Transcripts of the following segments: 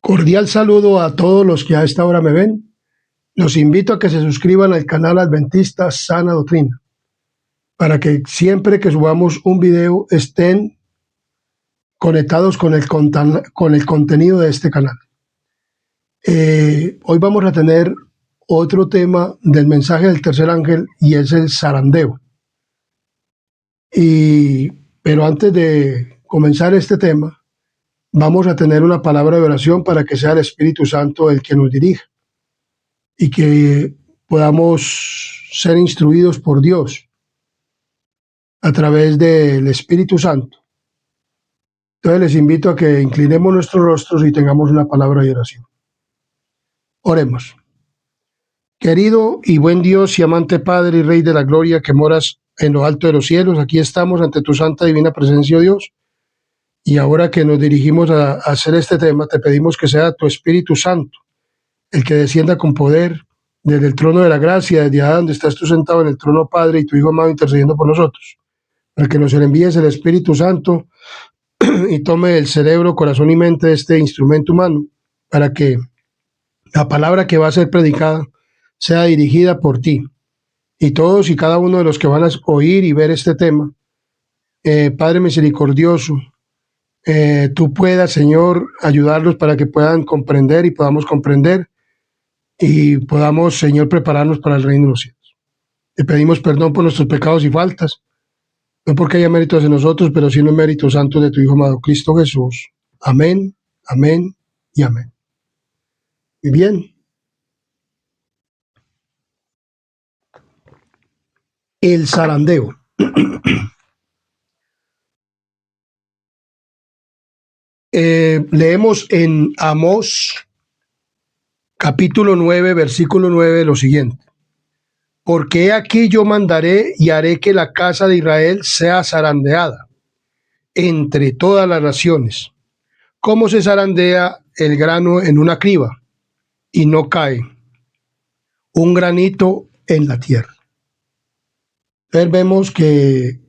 Cordial saludo a todos los que a esta hora me ven. Los invito a que se suscriban al canal Adventista Sana Doctrina, para que siempre que subamos un video estén conectados con el contenido de este canal. Hoy vamos a tener otro tema del mensaje del tercer ángel y es el zarandeo. Pero antes de comenzar este tema, vamos a tener una palabra de oración para que sea el Espíritu Santo el que nos dirija y que podamos ser instruidos por Dios a través del Espíritu Santo. Entonces les invito a que inclinemos nuestros rostros y tengamos una palabra de oración. Oremos. Querido y buen Dios y amante Padre y Rey de la Gloria que moras en lo alto de los cielos, aquí estamos ante tu santa divina presencia, Dios, y ahora que nos dirigimos a hacer este tema, te pedimos que sea tu Espíritu Santo el que descienda con poder desde el trono de la gracia, desde allá donde estás tú sentado en el trono, Padre, y tu Hijo amado intercediendo por nosotros, para que nos envíes el Espíritu Santo y tome el cerebro, corazón y mente de este instrumento humano, para que la palabra que va a ser predicada sea dirigida por ti. Y todos y cada uno de los que van a oír y ver este tema, Padre misericordioso, tú puedas, Señor, ayudarlos para que puedan comprender y podamos comprender y podamos, Señor, prepararnos para el reino de los cielos. Te pedimos perdón por nuestros pecados y faltas, no porque haya méritos en nosotros, pero sí en los méritos santos de tu Hijo amado Cristo Jesús. Amén, amén y amén. Muy bien. El zarandeo. Leemos en Amós, capítulo 9, versículo 9, lo siguiente. Porque aquí yo mandaré y haré que la casa de Israel sea zarandeada entre todas las naciones, como se zarandea el grano en una criba, y no cae un granito en la tierra. Entonces vemos que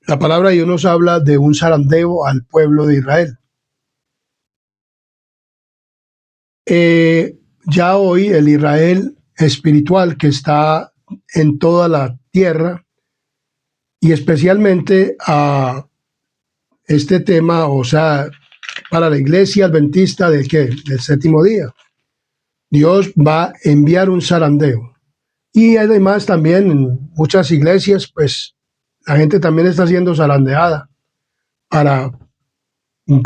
la palabra de Dios nos habla de un zarandeo al pueblo de Israel. Ya hoy el Israel espiritual que está en toda la tierra, y especialmente a este tema, o sea, para la iglesia adventista del séptimo día, Dios va a enviar un zarandeo. Y además también en muchas iglesias, pues la gente también está siendo zarandeada para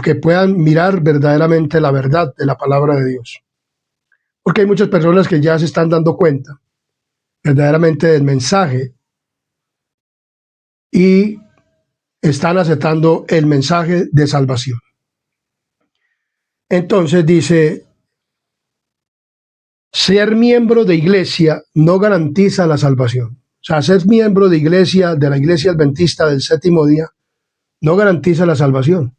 que puedan mirar verdaderamente la verdad de la palabra de Dios. Porque hay muchas personas que ya se están dando cuenta verdaderamente del mensaje y están aceptando el mensaje de salvación. Entonces dice, ser miembro de iglesia no garantiza la salvación. O sea, ser miembro de la iglesia adventista del séptimo día, no garantiza la salvación.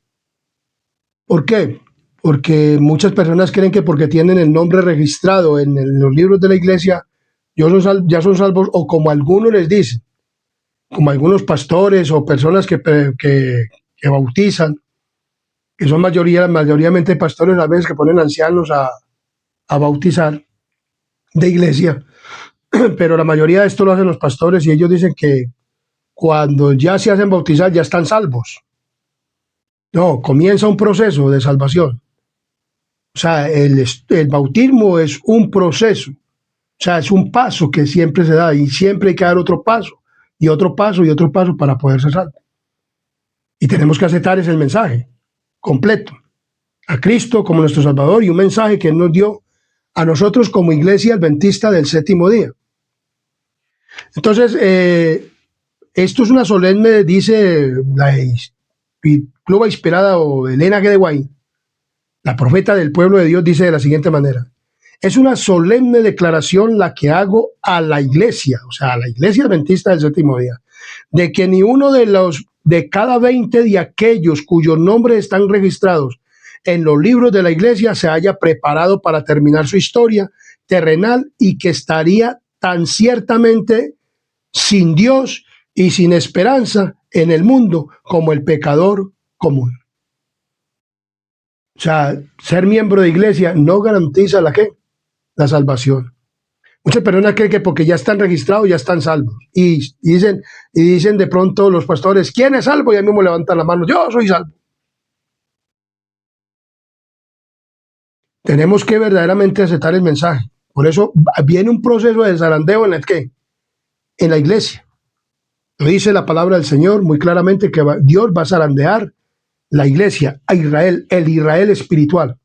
¿Por qué? Porque muchas personas creen que porque tienen el nombre registrado en los libros de la iglesia, ya son salvos, o como algunos les dicen, como algunos pastores o personas que bautizan, que son mayoritariamente pastores a veces que ponen ancianos a bautizar de iglesia, pero la mayoría de esto lo hacen los pastores y ellos dicen que cuando ya se hacen bautizar ya están salvos. No, comienza un proceso de salvación. O sea, el bautismo es un proceso, o sea, es un paso que siempre se da y siempre hay que dar otro paso y otro paso y otro paso para poder ser salvo. Y tenemos que aceptar ese mensaje completo, a Cristo como nuestro Salvador y un mensaje que Él nos dio a nosotros como iglesia adventista del séptimo día. Entonces, esto es una solemne, dice la pluma inspirada o Elena G. de White, la profeta del pueblo de Dios, dice de la siguiente manera: es una solemne declaración la que hago a la iglesia, o sea, a la iglesia adventista del séptimo día, de que ni uno de cada 20 de aquellos cuyos nombres están registrados en los libros de la iglesia se haya preparado para terminar su historia terrenal y que estaría tan ciertamente sin Dios y sin esperanza en el mundo como el pecador común. O sea, ser miembro de iglesia no garantiza la ¿qué? La salvación. Muchas personas creen que porque ya están registrados ya están salvos. Y dicen de pronto los pastores, ¿quién es salvo? Y ahí mismo levantan la mano, yo soy salvo. Tenemos que verdaderamente aceptar el mensaje. Por eso viene un proceso de zarandeo en el que en la iglesia. Lo dice la palabra del Señor muy claramente que Dios va a zarandear la iglesia, a Israel, el Israel espiritual.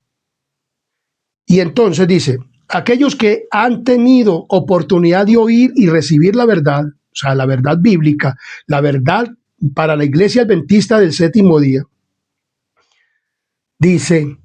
Y entonces dice, aquellos que han tenido oportunidad de oír y recibir la verdad, o sea, la verdad bíblica, la verdad para la iglesia adventista del séptimo día, dice,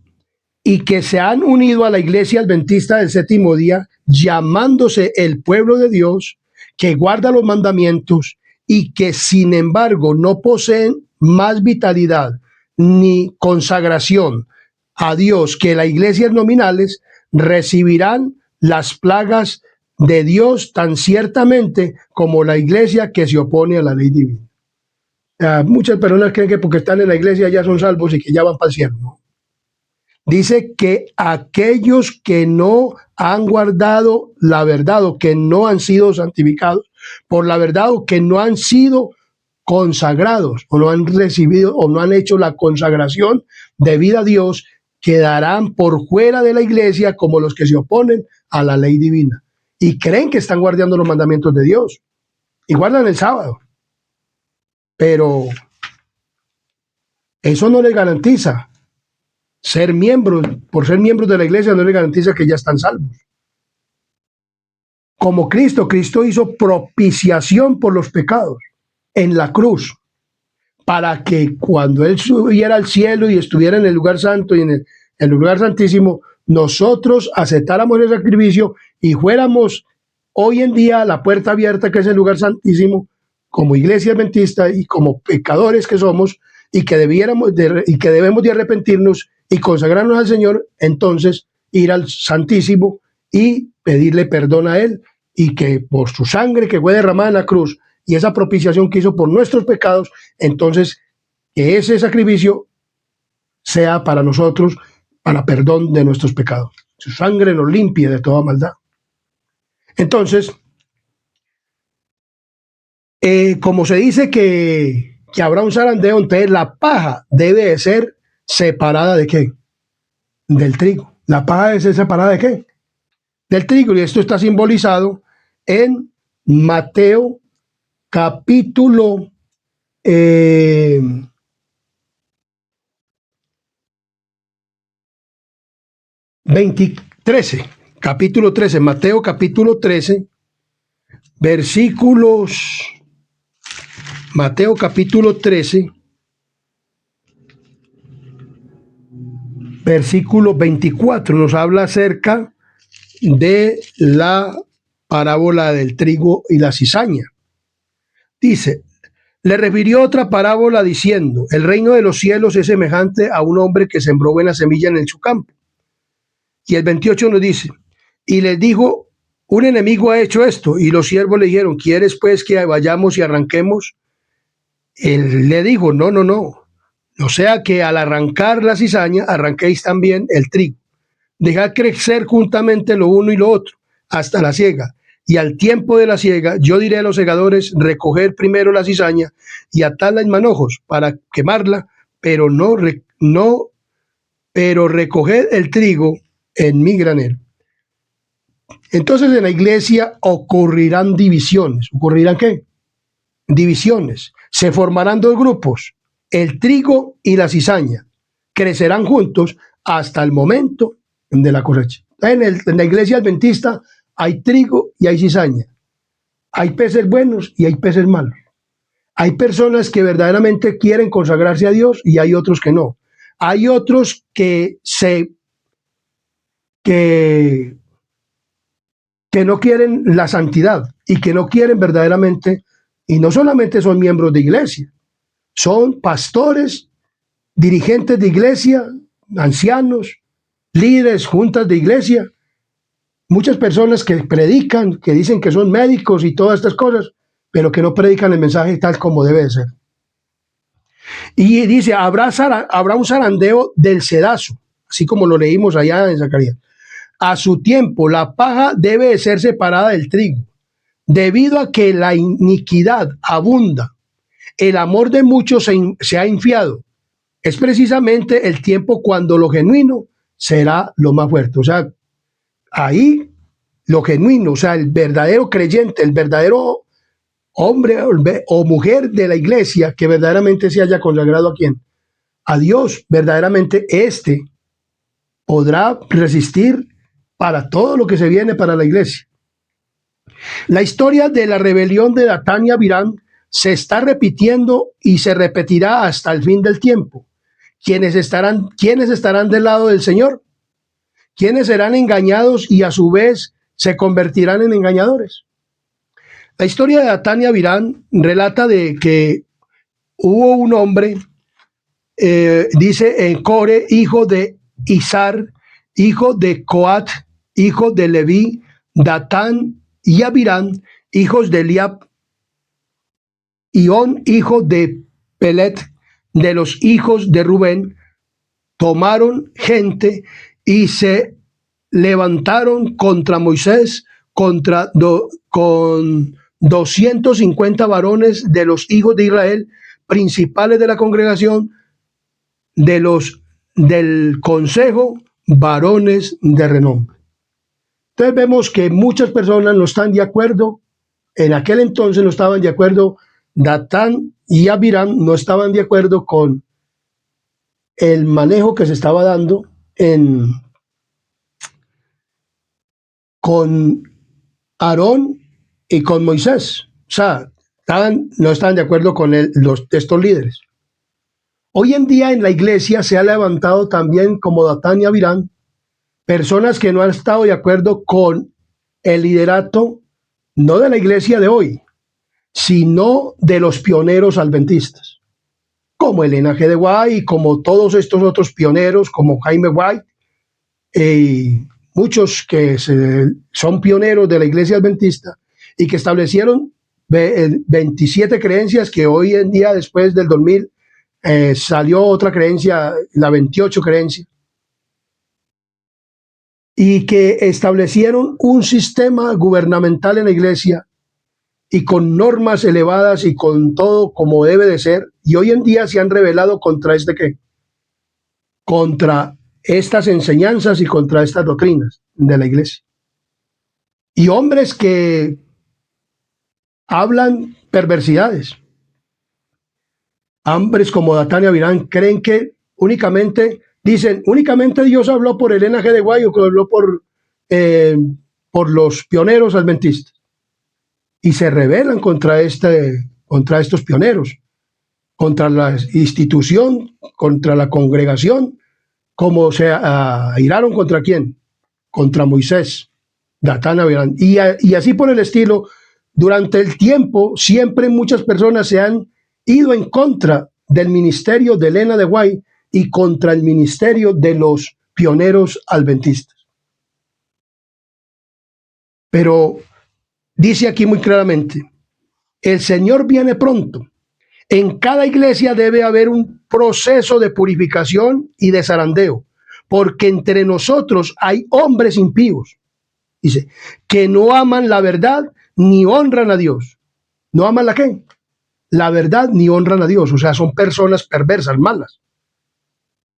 y que se han unido a la iglesia adventista del séptimo día, llamándose el pueblo de Dios, que guarda los mandamientos y que sin embargo no poseen más vitalidad ni consagración a Dios que las iglesias nominales, recibirán las plagas de Dios tan ciertamente como la iglesia que se opone a la ley divina. Muchas personas creen que porque están en la iglesia ya son salvos y que ya van para el cielo, ¿no? Dice que aquellos que no han guardado la verdad o que no han sido santificados por la verdad o que no han sido consagrados o no han recibido o no han hecho la consagración debida a Dios, quedarán por fuera de la iglesia como los que se oponen a la ley divina y creen que están guardando los mandamientos de Dios y guardan el sábado. Pero eso no les garantiza ser miembros, por ser miembros de la iglesia no les garantiza que ya están salvos. Como Cristo hizo propiciación por los pecados en la cruz, para que cuando Él subiera al cielo y estuviera en el lugar santo y en el lugar santísimo, nosotros aceptáramos el sacrificio y fuéramos hoy en día a la puerta abierta, que es el lugar santísimo, como iglesia adventista y como pecadores que somos, y que debemos de arrepentirnos y consagrarnos al Señor, entonces ir al Santísimo y pedirle perdón a Él, y que por su sangre que fue derramada en la cruz y esa propiciación que hizo por nuestros pecados, entonces que ese sacrificio sea para nosotros, para perdón de nuestros pecados. Su sangre nos limpie de toda maldad. Entonces, como se dice que habrá un zarandeo, entonces la paja debe de ser separada ¿de qué? Del trigo. La paja debe ser separada ¿de qué? Del trigo. Y esto está simbolizado en Mateo capítulo 13, capítulo 13, Mateo capítulo 13, versículos, Mateo capítulo 13, versículo 24, nos habla acerca de la parábola del trigo y la cizaña. Dice, le refirió otra parábola diciendo, el reino de los cielos es semejante a un hombre que sembró buena semilla en su campo. Y el 28 nos dice, y les dijo, un enemigo ha hecho esto, y los siervos le dijeron, ¿quieres pues que vayamos y arranquemos? Él le dijo, no, o sea que al arrancar la cizaña, arranquéis también el trigo. Dejad crecer juntamente lo uno y lo otro, hasta la siega. Y al tiempo de la siega, yo diré a los segadores, recoger primero la cizaña y atarla en manojos para quemarla, pero recoged el trigo en mi granero. Entonces en la iglesia ocurrirán divisiones. ¿Ocurrirán qué? Divisiones. Se formarán dos grupos, el trigo y la cizaña. Crecerán juntos hasta el momento de la cosecha. En la iglesia adventista hay trigo y hay cizaña. Hay peces buenos y hay peces malos. Hay personas que verdaderamente quieren consagrarse a Dios y hay otros que no. Hay otros que no quieren la santidad y que no quieren verdaderamente, y no solamente son miembros de iglesia, son pastores, dirigentes de iglesia, ancianos, líderes, juntas de iglesia, muchas personas que predican, que dicen que son médicos y todas estas cosas, pero que no predican el mensaje tal como debe de ser. Y dice, habrá un zarandeo del sedazo. así como lo leímos allá en Zacarías. A su tiempo, la paja debe de ser separada del trigo, debido a que la iniquidad abunda, el amor de muchos se ha enfriado. Es precisamente el tiempo cuando lo genuino será lo más fuerte. O sea, ahí lo genuino, o sea, el verdadero creyente, el verdadero hombre o mujer de la iglesia que verdaderamente se haya consagrado a quién, a Dios, verdaderamente podrá resistir para todo lo que se viene para la iglesia. La historia de la rebelión de Datán y Abiram se está repitiendo y se repetirá hasta el fin del tiempo. ¿Quiénes estarán del lado del Señor? ¿Quiénes serán engañados y a su vez se convertirán en engañadores? La historia de Datán y Abiram relata de que hubo un hombre, dice en Core, hijo de Izar, hijo de Coat, hijo de Leví, Datán y Abiram, hijos de Eliab, y On, hijo de Pelet, de los hijos de Rubén, tomaron gente y se levantaron contra Moisés, con 250 varones de los hijos de Israel, principales de la congregación, del consejo, varones de renombre. Entonces vemos que muchas personas no están de acuerdo, en aquel entonces no estaban de acuerdo, Datán y Abiram no estaban de acuerdo con el manejo que se estaba dando con Aarón y con Moisés. O sea, no estaban de acuerdo con estos líderes. Hoy en día en la iglesia se ha levantado también, como Datán y Abiram, personas que no han estado de acuerdo con el liderato, no de la iglesia de hoy, sino de los pioneros adventistas, como Elena G. de White y como todos estos otros pioneros, como Jaime White, y muchos que son pioneros de la iglesia adventista y que establecieron 27 creencias que hoy en día, después del 2000, salió otra creencia, la 28 creencia, y que establecieron un sistema gubernamental en la iglesia y con normas elevadas y con todo como debe de ser, y hoy en día se han rebelado contra contra estas enseñanzas y contra estas doctrinas de la iglesia. Y hombres que hablan perversidades. Hombres como Datán y Abiram creen que únicamente Dios habló por Elena G. de White o que habló por los pioneros adventistas. Y se rebelan contra estos pioneros, contra la institución, contra la congregación, como se airaron contra quién, contra Moisés, Datán, Abiram, y así por el estilo. Durante el tiempo, siempre muchas personas se han ido en contra del ministerio de Elena de White y contra el ministerio de los pioneros adventistas. Pero dice aquí muy claramente, el Señor viene pronto. En cada iglesia debe haber un proceso de purificación y de zarandeo, porque entre nosotros hay hombres impíos, dice, que no aman la verdad ni honran a Dios. ¿No aman la qué? La verdad ni honran a Dios. O sea, son personas perversas, malas,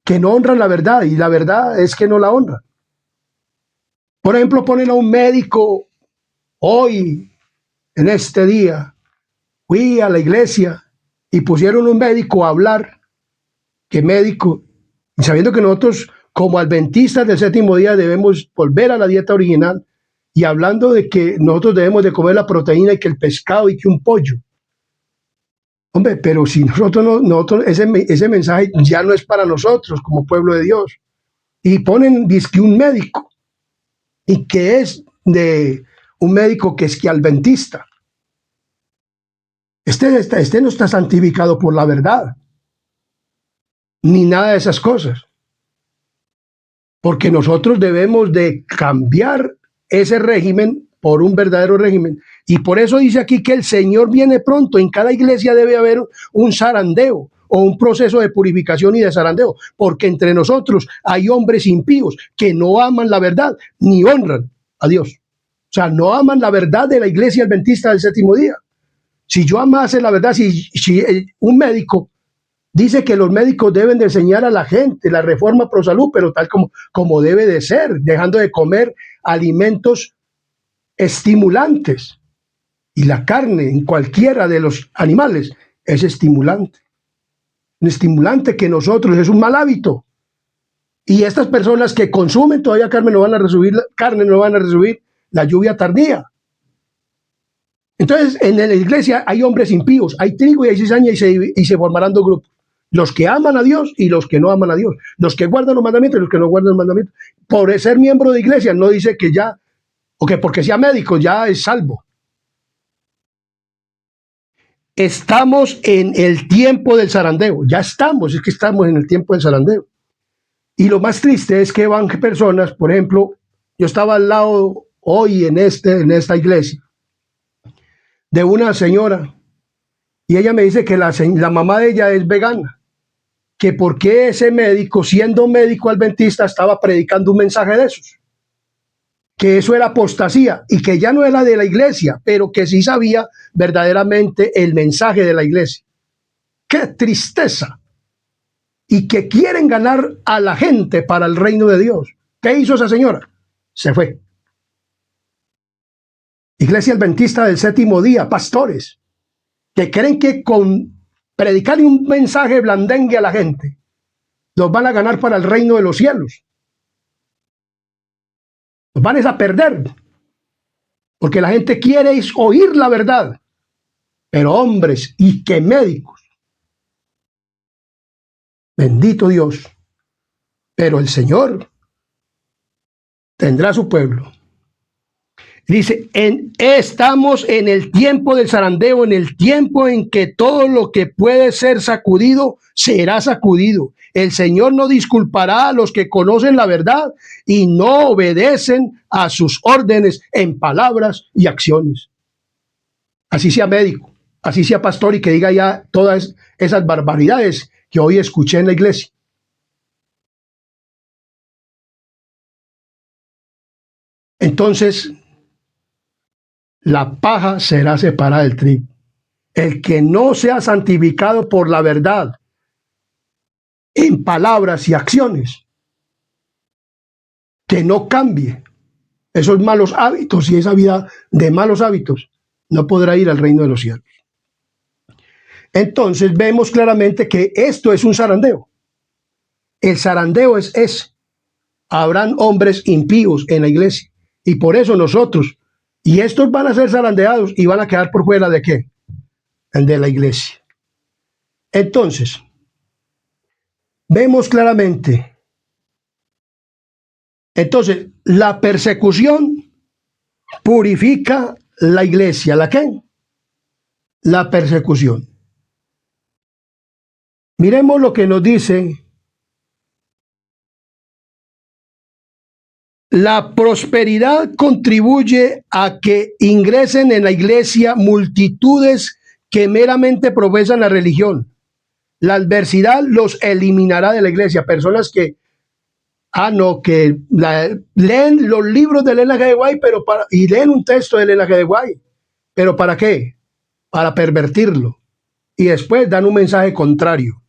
que no honran la verdad, y la verdad es que no la honran. Por ejemplo, ponen a un médico hoy, en este día, fui a la iglesia y pusieron un médico a hablar, que médico, y sabiendo que nosotros como adventistas del séptimo día debemos volver a la dieta original, y hablando de que nosotros debemos de comer la proteína y que el pescado y que un pollo. Hombre, pero si nosotros ese mensaje ya no es para nosotros como pueblo de Dios. Y ponen, dice que un médico, y que es de un médico que es que adventista. Este no está santificado por la verdad, ni nada de esas cosas. Porque nosotros debemos de cambiar ese régimen por un verdadero régimen. Y por eso dice aquí que el Señor viene pronto. En cada iglesia debe haber un zarandeo, o un proceso de purificación y de zarandeo, porque entre nosotros hay hombres impíos que no aman la verdad ni honran a Dios. O sea, no aman la verdad de la iglesia adventista del séptimo día. Si yo amase la verdad, si un médico dice que los médicos deben de enseñar a la gente la reforma pro salud, pero tal como debe de ser, dejando de comer alimentos estimulantes. Y la carne en cualquiera de los animales es estimulante. Un estimulante que nosotros es un mal hábito. Y estas personas que consumen todavía carne no van a recibir la lluvia tardía. Entonces, en la iglesia hay hombres impíos, hay trigo y hay cizaña y se formarán dos grupos. Los que aman a Dios y los que no aman a Dios. Los que guardan los mandamientos y los que no guardan los mandamientos. Por ser miembro de iglesia no dice que ya, o que porque sea médico ya es salvo. Estamos en el tiempo del zarandeo. Ya estamos, es que estamos en el tiempo del zarandeo. Y lo más triste es que van personas, por ejemplo, yo estaba al lado hoy en esta iglesia de una señora y ella me dice que la mamá de ella es vegana, que por qué ese médico, siendo médico adventista, estaba predicando un mensaje de esos, que eso era apostasía y que ya no era de la iglesia, pero que sí sabía verdaderamente el mensaje de la iglesia. ¡Qué tristeza! Y que quieren ganar a la gente para el reino de Dios. ¿Qué hizo esa señora? Se fue. Iglesia adventista del séptimo día, pastores, que creen que con predicarle un mensaje blandengue a la gente, los van a ganar para el reino de los cielos. Los van a perder. Porque la gente quiere oír la verdad. Pero hombres y que médicos. Bendito Dios. Pero el Señor tendrá su pueblo. Dice, estamos en el tiempo del zarandeo, en el tiempo en que todo lo que puede ser sacudido, será sacudido. El Señor no disculpará a los que conocen la verdad y no obedecen a sus órdenes en palabras y acciones. Así sea médico, así sea pastor y que diga ya todas esas barbaridades que hoy escuché en la iglesia. Entonces, la paja será separada del trigo. El que no sea santificado por la verdad en palabras y acciones, que no cambie esos malos hábitos y esa vida de malos hábitos, no podrá ir al reino de los cielos. Entonces vemos claramente que esto es un zarandeo. El zarandeo es habrán hombres impíos en la iglesia y por eso nosotros, y estos van a ser zarandeados y van a quedar por fuera ¿de qué? De la iglesia. Entonces, vemos claramente, entonces, la persecución purifica la iglesia. ¿La qué? La persecución. Miremos lo que nos dice. La prosperidad contribuye a que ingresen en la iglesia multitudes que meramente profesan la religión. La adversidad los eliminará de la iglesia. Personas que, leen los libros de Elena G. de White, y leen un texto de Elena G. de White. ¿Pero para qué? Para pervertirlo. Y después dan un mensaje contrario.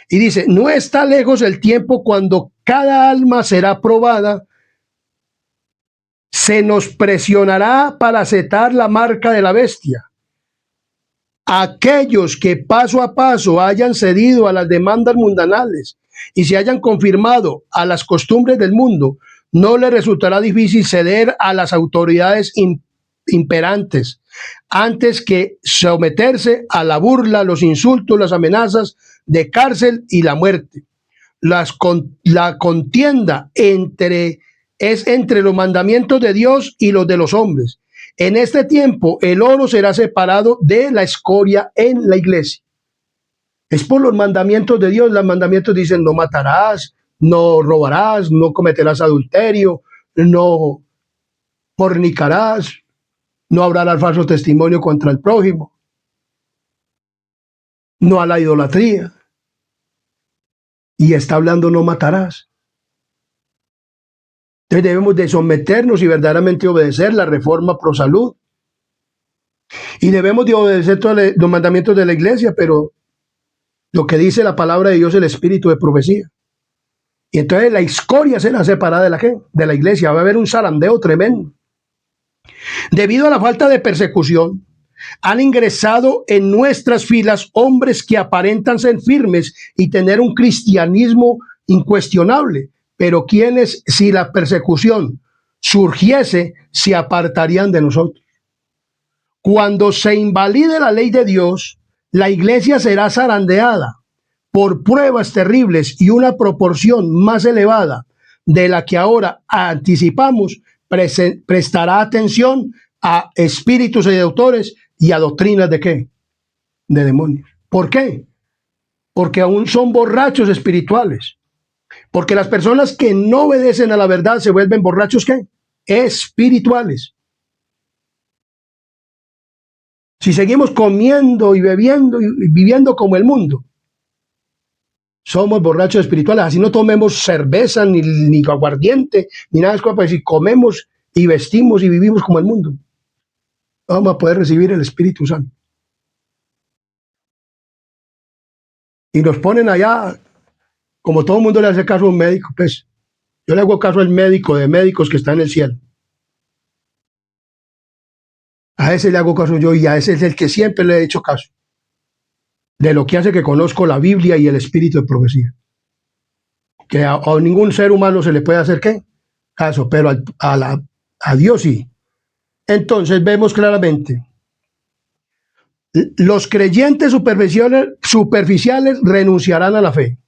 Y dice, no está lejos el tiempo cuando cada alma será probada. Se nos presionará para aceptar la marca de la bestia. Aquellos que paso a paso hayan cedido a las demandas mundanales y se hayan confirmado a las costumbres del mundo, no les resultará difícil ceder a las autoridades imperantes antes que someterse a la burla, los insultos, las amenazas de cárcel y la muerte. La contienda es entre los mandamientos de Dios y los de los hombres. En este tiempo el oro será separado de la escoria en la iglesia. Es por los mandamientos de Dios. Los mandamientos dicen no matarás, no robarás, no cometerás adulterio, no fornicarás, no hablarás falso testimonio contra el prójimo, no a la idolatría. Y está hablando no matarás. Entonces debemos de someternos y verdaderamente obedecer la reforma pro salud. Y debemos de obedecer todos los mandamientos de la iglesia, pero lo que dice la palabra de Dios es el espíritu de profecía. Y entonces la escoria será separada de la iglesia. Va a haber un zarandeo tremendo. Debido a la falta de persecución, han ingresado en nuestras filas hombres que aparentan ser firmes y tener un cristianismo incuestionable, pero quienes, si la persecución surgiese, se apartarían de nosotros. Cuando se invalide la ley de Dios, la iglesia será zarandeada por pruebas terribles y una proporción más elevada de la que ahora anticipamos prestará atención a espíritus y autores y a doctrinas de ¿qué? De demonios. ¿Por qué? Porque aún son borrachos espirituales. Porque las personas que no obedecen a la verdad se vuelven borrachos ¿qué? Espirituales. Si seguimos comiendo y bebiendo y viviendo como el mundo, somos borrachos espirituales. Así no tomemos cerveza, ni aguardiente, ni nada de eso. Pues si comemos y vestimos y vivimos como el mundo, vamos a poder recibir el Espíritu Santo. Y nos ponen allá, como todo el mundo le hace caso a un médico, pues yo le hago caso al médico de médicos que está en el cielo. A ese le hago caso yo y a ese es el que siempre le he hecho caso. De lo que hace que conozco la Biblia y el espíritu de profecía. Que a ningún ser humano se le puede hacer ¿qué? Caso, pero a Dios sí. Entonces vemos claramente, los creyentes superficiales renunciarán a la fe.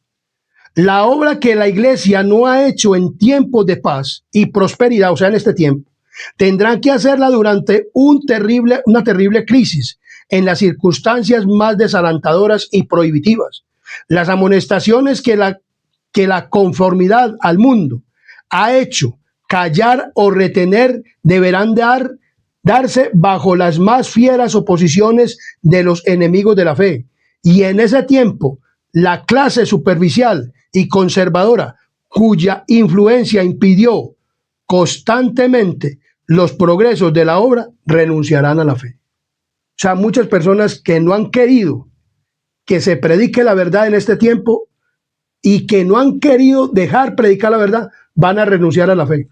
La obra que la iglesia no ha hecho en tiempos de paz y prosperidad, o sea, en este tiempo, tendrán que hacerla durante una terrible crisis, en las circunstancias más desalentadoras y prohibitivas. Las amonestaciones que la conformidad al mundo ha hecho callar o retener deberán darse bajo las más fieras oposiciones de los enemigos de la fe. Y en ese tiempo, la clase superficial y conservadora, cuya influencia impidió constantemente los progresos de la obra, renunciarán a la fe. O sea, muchas personas que no han querido que se predique la verdad en este tiempo y que no han querido dejar predicar la verdad, van a renunciar a la fe.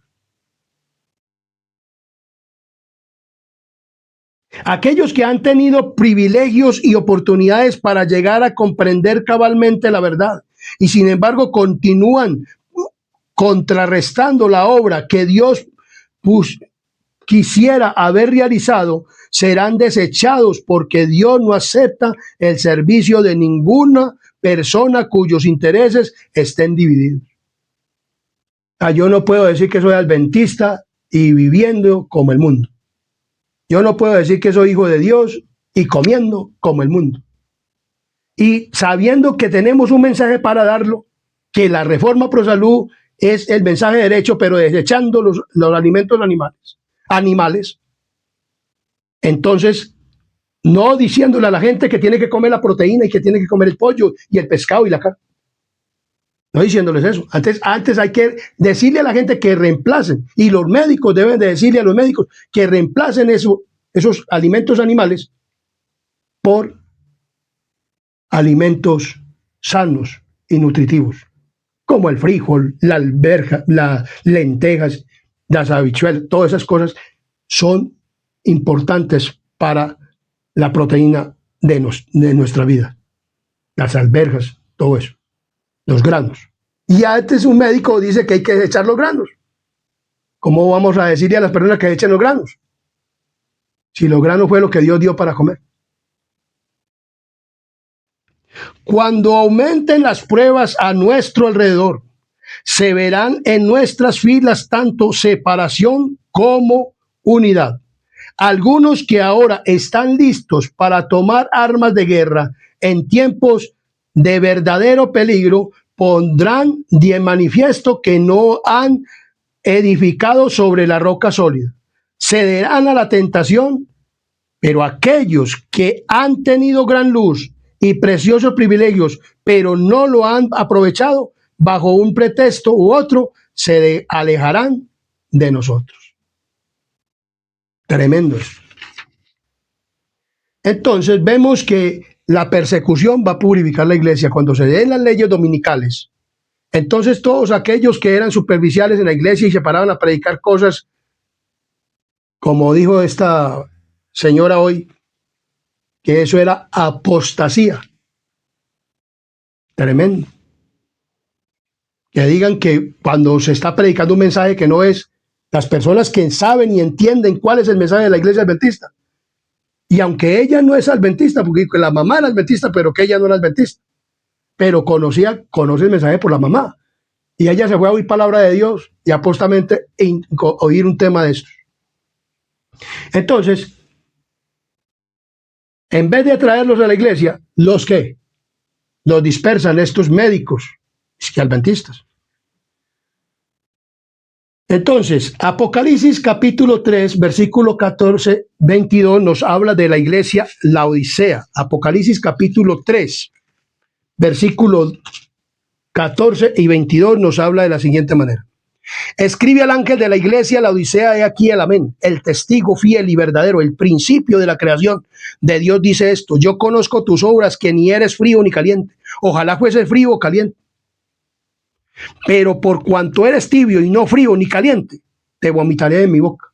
Aquellos que han tenido privilegios y oportunidades para llegar a comprender cabalmente la verdad y sin embargo continúan contrarrestando la obra que Dios quisiera haber realizado, serán desechados porque Dios no acepta el servicio de ninguna persona cuyos intereses estén divididos. Yo no puedo decir que soy adventista y viviendo como el mundo. Yo no puedo decir que soy hijo de Dios y comiendo como el mundo. Y sabiendo que tenemos un mensaje para darlo, que la reforma pro salud es el mensaje derecho, pero desechando los alimentos animales. Entonces, no diciéndole a la gente que tiene que comer la proteína y que tiene que comer el pollo y el pescado y la carne. No diciéndoles eso. Antes hay que decirle a la gente que reemplacen, y los médicos deben de decirle a los médicos que reemplacen esos alimentos animales por alimentos sanos y nutritivos, como el frijol, la alberja, las lentejas, las habichuelas. Todas esas cosas son importantes para la proteína de nuestra vida. Las alberjas, todo eso. Los granos. Y antes un médico dice que hay que echar los granos. ¿Cómo vamos a decirle a las personas que echen los granos? Si los granos fue lo que Dios dio para comer. Cuando aumenten las pruebas a nuestro alrededor, se verán en nuestras filas tanto separación como unidad. Algunos que ahora están listos para tomar armas de guerra en tiempos de verdadero peligro, pondrán de manifiesto que no han edificado sobre la roca sólida. Cederán a la tentación, pero aquellos que han tenido gran luz y preciosos privilegios, pero no lo han aprovechado, bajo un pretexto u otro, se alejarán de nosotros. Tremendo eso. Entonces vemos que la persecución va a purificar la iglesia cuando se den las leyes dominicales. Entonces todos aquellos que eran superficiales en la iglesia y se paraban a predicar cosas, como dijo esta señora hoy, que eso era apostasía. Tremendo. Que digan que cuando se está predicando un mensaje que no es, las personas que saben y entienden cuál es el mensaje de la iglesia adventista. Y aunque ella no es adventista, porque la mamá era adventista, pero que ella no era adventista, pero conoce el mensaje por la mamá. Y ella se fue a oír palabra de Dios y apostamente oír un tema de estos. Entonces, en vez de atraerlos a la iglesia, los dispersan estos médicos adventistas. Entonces, Apocalipsis capítulo 3, versículo 14, 22 nos habla de la iglesia Laodicea. Apocalipsis capítulo 3, versículo 14 y 22 nos habla de la siguiente manera. Escribe al ángel de la iglesia Laodicea, he aquí el amén, el testigo fiel y verdadero, el principio de la creación de Dios dice esto: yo conozco tus obras, que ni eres frío ni caliente. Ojalá fuese frío o caliente. Pero por cuanto eres tibio y no frío ni caliente, te vomitaré de mi boca.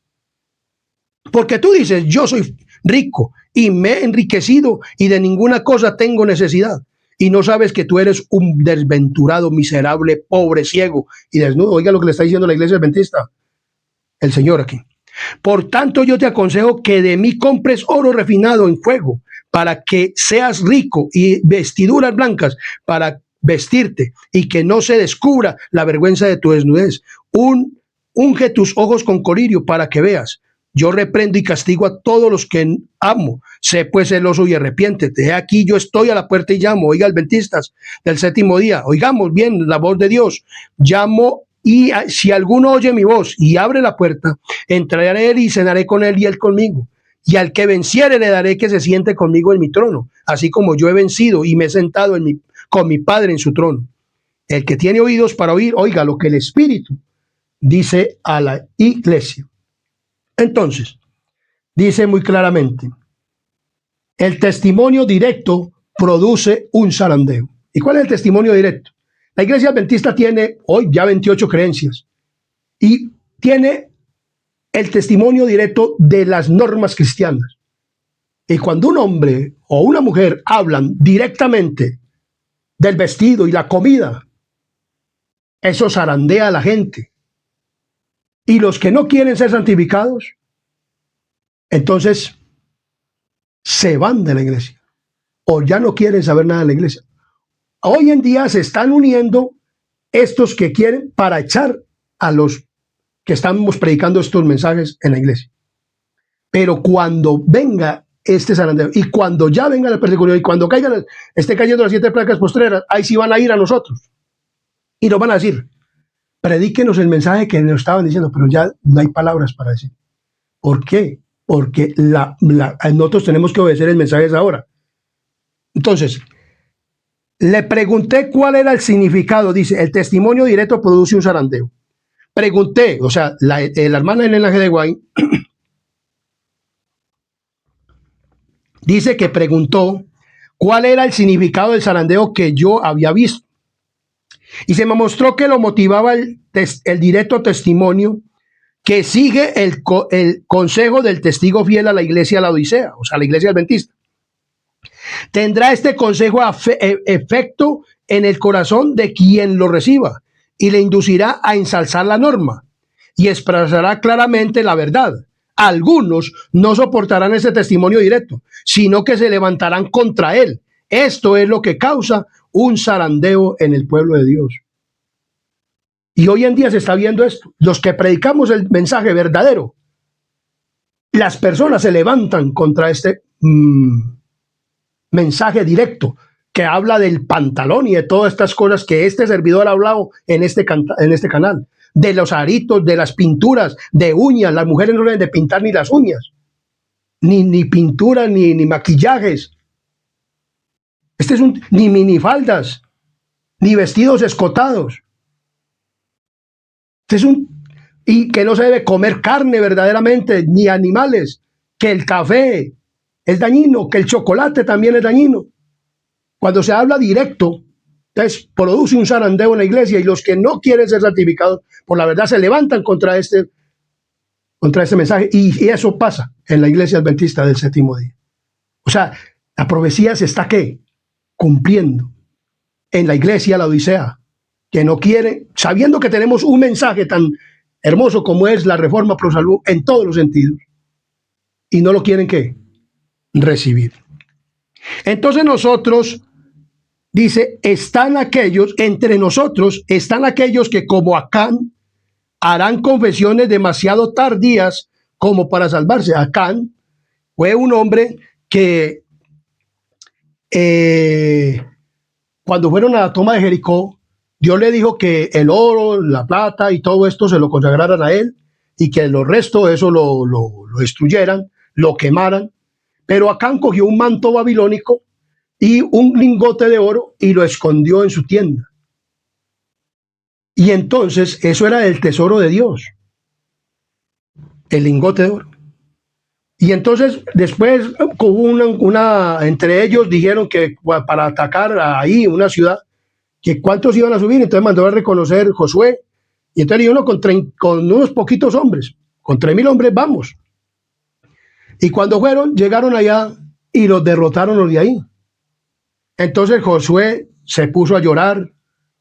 Porque tú dices, yo soy rico y me he enriquecido y de ninguna cosa tengo necesidad. Y no sabes que tú eres un desventurado, miserable, pobre, ciego y desnudo. Oiga lo que le está diciendo la iglesia adventista, el Señor aquí. Por tanto, yo te aconsejo que de mí compres oro refinado en fuego, para que seas rico, y vestiduras blancas para vestirte, y que no se descubra la vergüenza de tu desnudez. Unge tus ojos con colirio para que veas. Yo reprendo y castigo a todos los que amo. Sé pues celoso y arrepiéntete. He aquí yo estoy a la puerta y llamo. Oiga, adventistas del séptimo día, oigamos bien la voz de Dios. Llamo, y si alguno oye mi voz y abre la puerta, entraré a él y cenaré con él y él conmigo. Y al que venciere le daré que se siente conmigo en mi trono, así como yo he vencido y me he sentado con mi Padre en su trono. El que tiene oídos para oír, oiga lo que el Espíritu dice a la iglesia. Entonces, dice muy claramente, el testimonio directo produce un zarandeo. ¿Y cuál es el testimonio directo? La iglesia adventista tiene hoy ya 28 creencias y tiene el testimonio directo de las normas cristianas. Y cuando un hombre o una mujer hablan directamente del vestido y la comida, eso zarandea a la gente. Y los que no quieren ser santificados, entonces se van de la iglesia o ya no quieren saber nada de la iglesia. Hoy en día se están uniendo estos que quieren para echar a los que estamos predicando estos mensajes en la iglesia. Pero cuando venga este zarandeo y cuando ya venga la persecución y cuando esté cayendo las 7 plagas postreras, ahí sí van a ir a nosotros y nos van a decir, predíquenos el mensaje que nos estaban diciendo, pero ya no hay palabras para decir. ¿Por qué? Porque nosotros tenemos que obedecer el mensaje de ahora. Entonces, le pregunté cuál era el significado. Dice, el testimonio directo produce un zarandeo. Pregunté, o sea, la hermana Elena G. de White dice que preguntó cuál era el significado del zarandeo que yo había visto. Y se me mostró que lo motivaba el directo testimonio que sigue el consejo del testigo fiel a la iglesia Laodicea, o sea, la iglesia adventista. Tendrá este consejo efecto en el corazón de quien lo reciba y le inducirá a ensalzar la norma y expresará claramente la verdad. Algunos no soportarán ese testimonio directo, sino que se levantarán contra él. Esto es lo que causa un zarandeo en el pueblo de Dios. Y hoy en día se está viendo esto. Los que predicamos el mensaje verdadero, las personas se levantan contra este mensaje directo que habla del pantalón y de todas estas cosas que este servidor ha hablado en este canal. De los aritos, de las pinturas, de uñas. Las mujeres no deben de pintar ni las uñas, ni pintura, ni maquillajes. Este es ni minifaldas, ni vestidos escotados. Este es y que no se debe comer carne verdaderamente, ni animales, que el café es dañino, que el chocolate también es dañino. Cuando se habla directo, entonces produce un zarandeo en la iglesia, y los que no quieren ser santificados por la verdad se levantan contra este mensaje, y eso pasa en la iglesia adventista del séptimo día. O sea, la profecía se está ¿qué? Cumpliendo en la iglesia la Odisea, que no quiere, sabiendo que tenemos un mensaje tan hermoso como es la reforma pro salud en todos los sentidos, y no lo quieren ¿qué? Recibir. Entonces nosotros, dice, entre nosotros están aquellos que como Acán harán confesiones demasiado tardías como para salvarse. Acán fue un hombre que cuando fueron a la toma de Jericó, Dios le dijo que el oro, la plata y todo esto se lo consagraran a él, y que los restos eso lo destruyeran, lo quemaran. Pero Acán cogió un manto babilónico y un lingote de oro y lo escondió en su tienda. Y entonces eso era el tesoro de Dios, el lingote de oro. Y entonces después entre ellos dijeron que para atacar ahí una ciudad, que cuántos iban a subir. Entonces mandó a reconocer Josué, y entonces dijo, no, con unos poquitos hombres, con 3,000 hombres vamos. Y cuando llegaron allá y los derrotaron los de ahí. Entonces Josué se puso a llorar,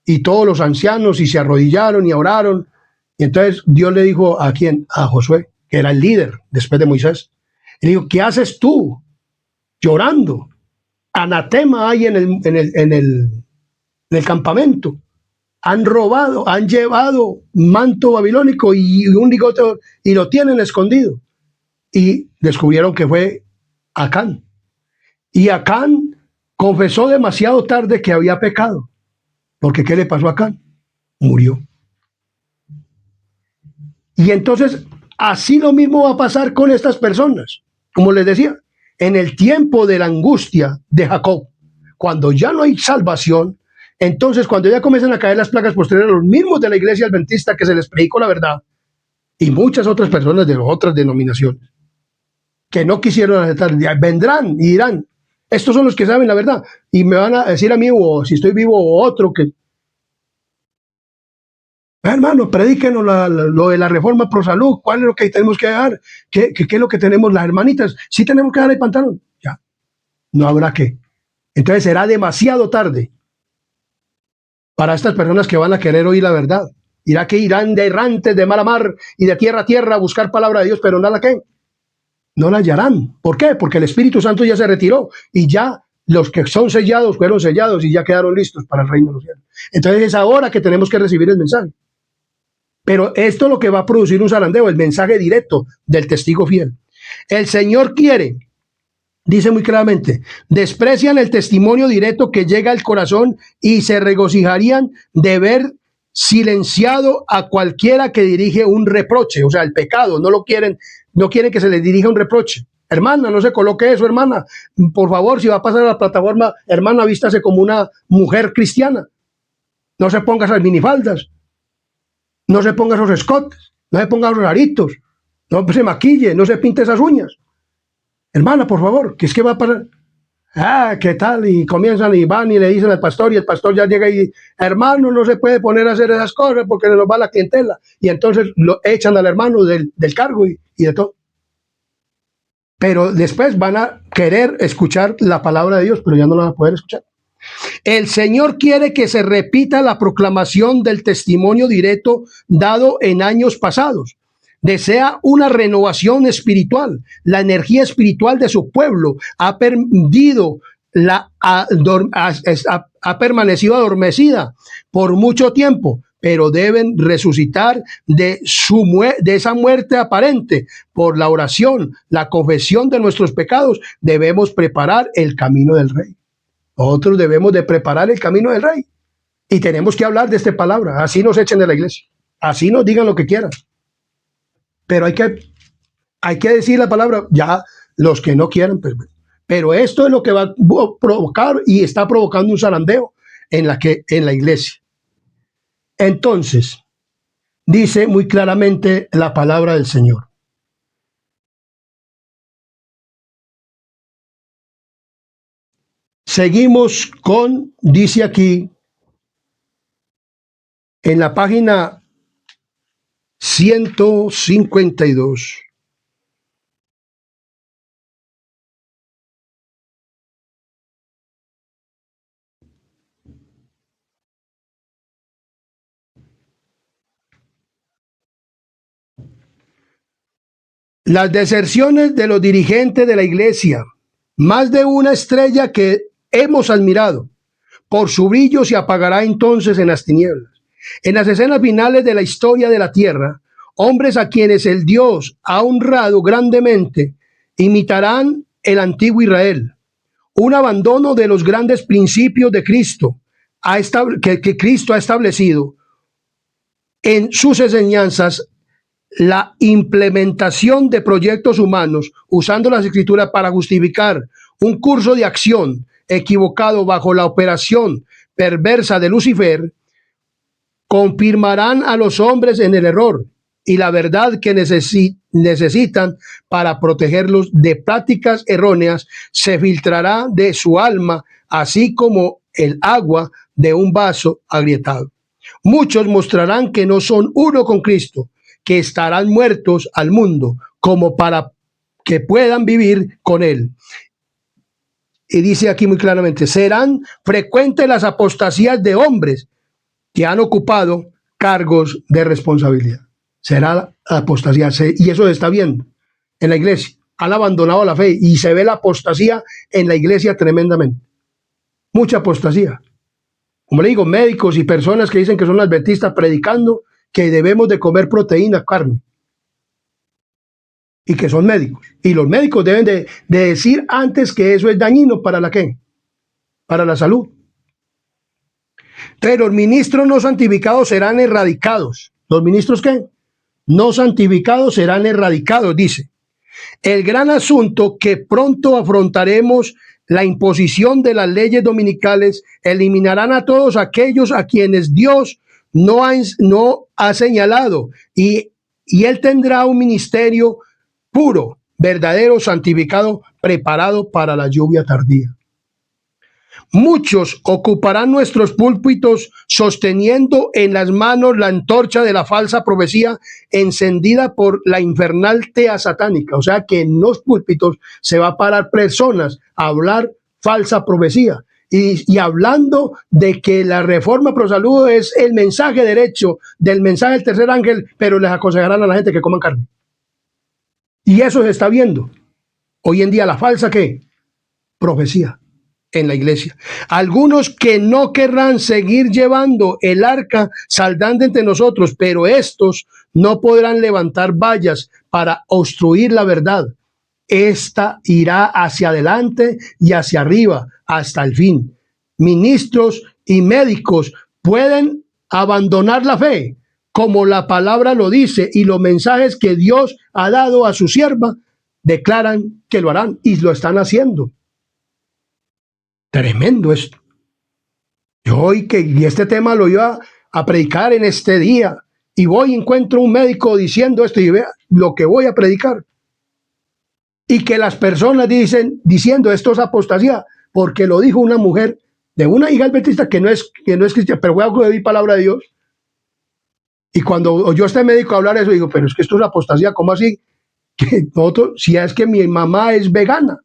y todos los ancianos, y se arrodillaron y oraron. Y entonces Dios le dijo a Josué, que era el líder después de Moisés, y le dijo, ¿qué haces tú llorando? Anatema hay en el campamento. Han robado, han llevado manto babilónico y un lingote y lo tienen escondido. Y descubrieron que fue Acán. Y Acán confesó demasiado tarde que había pecado. Porque ¿qué le pasó a Acán? Murió. Y entonces, así lo mismo va a pasar con estas personas. Como les decía, en el tiempo de la angustia de Jacob, cuando ya no hay salvación, entonces cuando ya comienzan a caer las plagas posteriores, los mismos de la iglesia adventista que se les predicó la verdad, y muchas otras personas de otras denominaciones, que no quisieron aceptar, vendrán y dirán, estos son los que saben la verdad, y me van a decir a mí, o si estoy vivo, o otro, que hermano, predíquenos lo de la reforma pro salud, cuál es lo que tenemos que dar, qué es lo que tenemos las hermanitas, sí tenemos que dar el pantalón, ya, no habrá que. Entonces será demasiado tarde para estas personas que van a querer oír la verdad. Irán de errantes de mar a mar y de tierra a tierra a buscar palabra de Dios, pero nada que no la hallarán. ¿Por qué? Porque el Espíritu Santo ya se retiró, y ya los que son sellados fueron sellados y ya quedaron listos para el reino de los cielos. Entonces es ahora que tenemos que recibir el mensaje. Pero esto es lo que va a producir un zarandeo, el mensaje directo del testigo fiel. El Señor quiere, dice muy claramente, desprecian el testimonio directo que llega al corazón y se regocijarían de ver silenciado a cualquiera que dirige un reproche, o sea, el pecado, no quieren que se les dirija un reproche. Hermana, no se coloque eso, hermana. Por favor, si va a pasar a la plataforma, hermana, vístase como una mujer cristiana. No se ponga esas minifaldas. No se ponga esos escotes, no se ponga esos aritos, no se maquille, no se pinte esas uñas. Hermana, por favor, que es que va a pasar. ¿Qué tal? Y comienzan y van y le dicen al pastor, y el pastor ya llega y dice, hermano, no se puede poner a hacer esas cosas porque se nos va la clientela. Y entonces lo echan al hermano del cargo y de todo. Pero después van a querer escuchar la palabra de Dios, pero ya no la van a poder escuchar. El Señor quiere que se repita la proclamación del testimonio directo dado en años pasados. Desea una renovación espiritual. La energía espiritual de su pueblo ha permanecido adormecida por mucho tiempo, pero deben resucitar de esa muerte aparente por la oración, la confesión de nuestros pecados. Debemos preparar el camino del Rey. Nosotros debemos de preparar el camino del Rey. Y tenemos que hablar de esta palabra. Así nos echen de la iglesia. Así nos digan lo que quieran. Pero hay que decir la palabra. Ya los que no quieran, pues, Pero esto es lo que va a provocar y está provocando un zarandeo en la iglesia. Entonces, dice muy claramente la palabra del Señor. Seguimos con, dice aquí, en la página 152. Las deserciones de los dirigentes de la iglesia, más de una estrella que hemos admirado, por su brillo se apagará entonces en las tinieblas. En las escenas finales de la historia de la tierra, hombres a quienes el Dios ha honrado grandemente imitarán el antiguo Israel. Un abandono de los grandes principios de Cristo que Cristo ha establecido en sus enseñanzas, la implementación de proyectos humanos usando las escrituras para justificar un curso de acción equivocado bajo la operación perversa de Lucifer, confirmarán a los hombres en el error y la verdad que necesitan para protegerlos de prácticas erróneas se filtrará de su alma, así como el agua de un vaso agrietado. Muchos mostrarán que no son uno con Cristo, que estarán muertos al mundo, como para que puedan vivir con Él. Y dice aquí muy claramente, serán frecuentes las apostasías de hombres que han ocupado cargos de responsabilidad. Será la apostasía, y eso se está viendo en la iglesia. Han abandonado la fe y se ve la apostasía en la iglesia tremendamente. Mucha apostasía. Como le digo, médicos y personas que dicen que son adventistas predicando que debemos de comer proteína, carne, y que son médicos. Y los médicos deben de decir antes que eso es dañino para la ¿qué? Para la salud. Entonces, los ministros no santificados serán erradicados. ¿Los ministros qué? No santificados serán erradicados, dice. El gran asunto que pronto afrontaremos, la imposición de las leyes dominicales, eliminarán a todos aquellos a quienes Dios no ha señalado y Él tendrá un ministerio puro, verdadero, santificado, preparado para la lluvia tardía. Muchos ocuparán nuestros púlpitos sosteniendo en las manos la antorcha de la falsa profecía encendida por la infernal tea satánica. O sea que en los púlpitos se va a parar personas a hablar falsa profecía y hablando de que la reforma pro salud es el mensaje derecho del mensaje del tercer ángel, pero les aconsejarán a la gente que coman carne. Y eso se está viendo hoy en día, la falsa ¿qué? Profecía en la iglesia. Algunos que no querrán seguir llevando el arca saldrán de entre nosotros, pero estos no podrán levantar vallas para obstruir la verdad. Esta irá hacia adelante y hacia arriba hasta el fin. Ministros y médicos pueden abandonar la fe, como la palabra lo dice, y los mensajes que Dios ha dado a su sierva declaran que lo harán y lo están haciendo. Tremendo esto. Yo hoy y este tema lo iba a predicar en este día y voy y encuentro un médico diciendo esto y vea lo que voy a predicar. Y que las personas diciendo esto es apostasía, porque lo dijo una mujer de una hija adventista que no es cristiana, pero voy a acudir palabra de Dios. Y cuando oyó a este médico hablar eso, digo, pero es que esto es apostasía, ¿cómo así? Que nosotros, si es que mi mamá es vegana.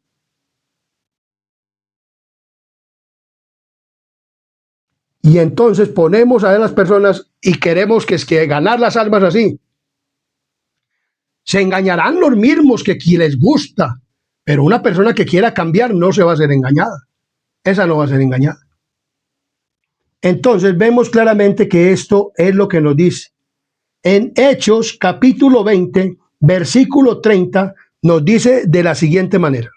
Y entonces ponemos a las personas y queremos que ganar las almas así. Se engañarán los mismos que les gusta, pero una persona que quiera cambiar no se va a ser engañada. Esa no va a ser engañada. Entonces vemos claramente que esto es lo que nos dice. En Hechos capítulo 20, versículo 30, nos dice de la siguiente manera.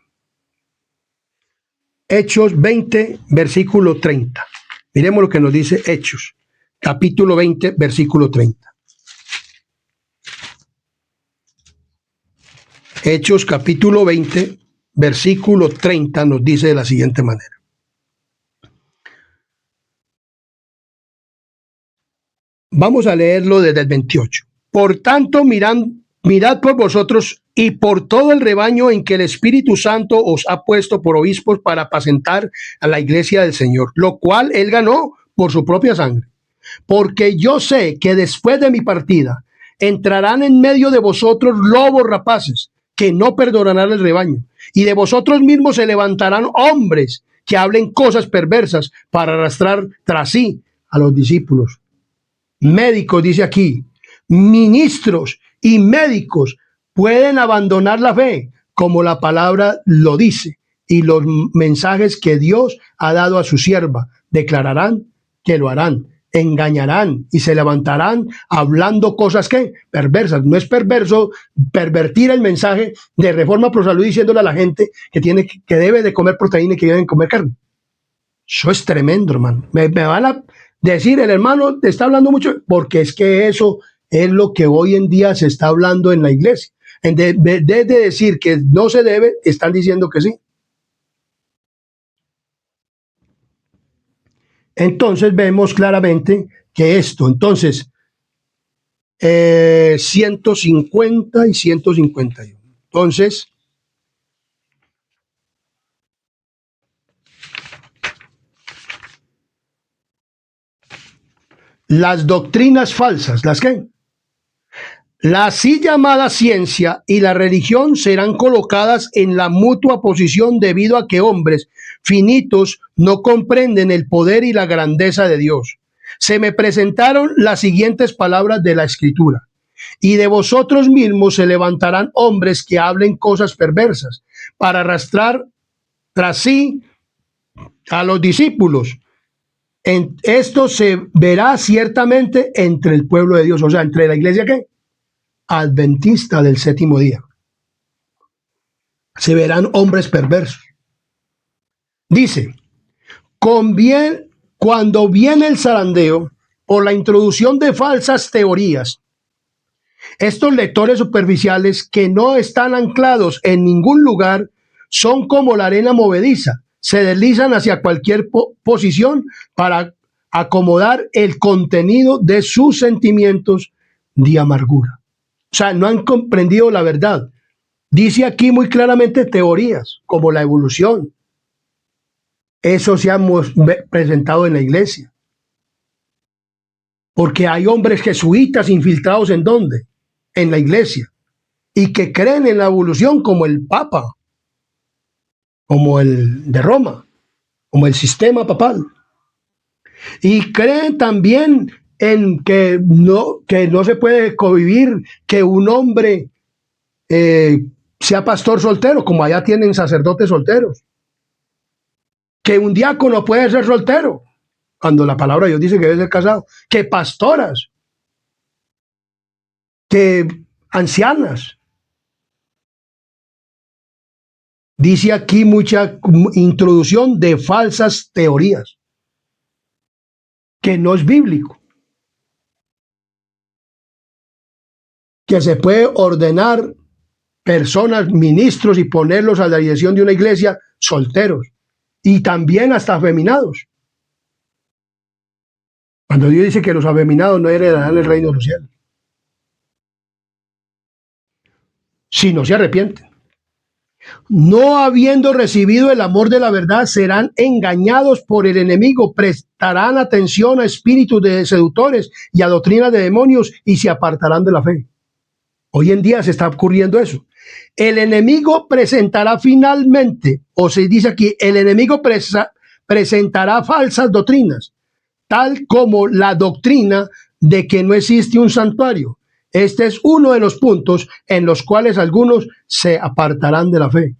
Hechos 20, versículo 30. Miremos lo que nos dice Hechos, capítulo 20, versículo 30. Hechos, capítulo 20, versículo 30 nos dice de la siguiente manera. Vamos a leerlo desde el 28. Por tanto, mirad por vosotros y por todo el rebaño en que el Espíritu Santo os ha puesto por obispos para apacentar a la iglesia del Señor, lo cual él ganó por su propia sangre. Porque yo sé que después de mi partida entrarán en medio de vosotros lobos rapaces que no perdonarán el rebaño, y de vosotros mismos se levantarán hombres que hablen cosas perversas para arrastrar tras sí a los discípulos. Médicos, dice aquí, ministros y médicos pueden abandonar la fe, como la palabra lo dice, y los mensajes que Dios ha dado a su sierva declararán que lo harán. Engañarán y se levantarán hablando cosas que perversas. No es perverso pervertir el mensaje de Reforma Pro Salud diciéndole a la gente que debe de comer proteína y que deben comer carne. Eso es tremendo, hermano. Me van a decir, el hermano te está hablando mucho, porque es que eso es lo que hoy en día se está hablando en la iglesia. De decir que no se debe, están diciendo que sí. Entonces vemos claramente que esto, entonces, 150 y 151. Entonces, las doctrinas falsas, ¿las qué? La así llamada ciencia y la religión serán colocadas en la mutua posición debido a que hombres finitos no comprenden el poder y la grandeza de Dios. Se me presentaron las siguientes palabras de la Escritura. Y de vosotros mismos se levantarán hombres que hablen cosas perversas para arrastrar tras sí a los discípulos. Esto se verá ciertamente entre el pueblo de Dios, o sea, entre la iglesia ¿qué? Adventista del séptimo día. Se verán hombres perversos. Dice, cuando viene el zarandeo por la introducción de falsas teorías, estos lectores superficiales que no están anclados en ningún lugar son como la arena movediza, se deslizan hacia cualquier posición para acomodar el contenido de sus sentimientos de amargura. O sea, no han comprendido la verdad. Dice aquí muy claramente teorías, como la evolución. Eso se ha presentado en la iglesia. Porque hay hombres jesuitas infiltrados ¿en dónde? En la iglesia. Y que creen en la evolución como el Papa, como el de Roma, como el sistema papal. Y creen también en que no se puede convivir que un hombre sea pastor soltero, como allá tienen sacerdotes solteros. Que un diácono puede ser soltero, cuando la palabra de Dios dice que debe ser casado. Que pastoras, que ancianas. Dice aquí mucha introducción de falsas teorías, que no es bíblico. Que se puede ordenar personas, ministros, y ponerlos a la dirección de una iglesia solteros y también hasta afeminados. Cuando Dios dice que los afeminados no heredarán el reino de los cielos, si no se arrepienten. No habiendo recibido el amor de la verdad, serán engañados por el enemigo, prestarán atención a espíritus de seductores y a doctrinas de demonios y se apartarán de la fe. Hoy en día se está ocurriendo eso. El enemigo presentará finalmente, o se dice aquí, el enemigo presentará falsas doctrinas, tal como la doctrina de que no existe un santuario. Este es uno de los puntos en los cuales algunos se apartarán de la fe.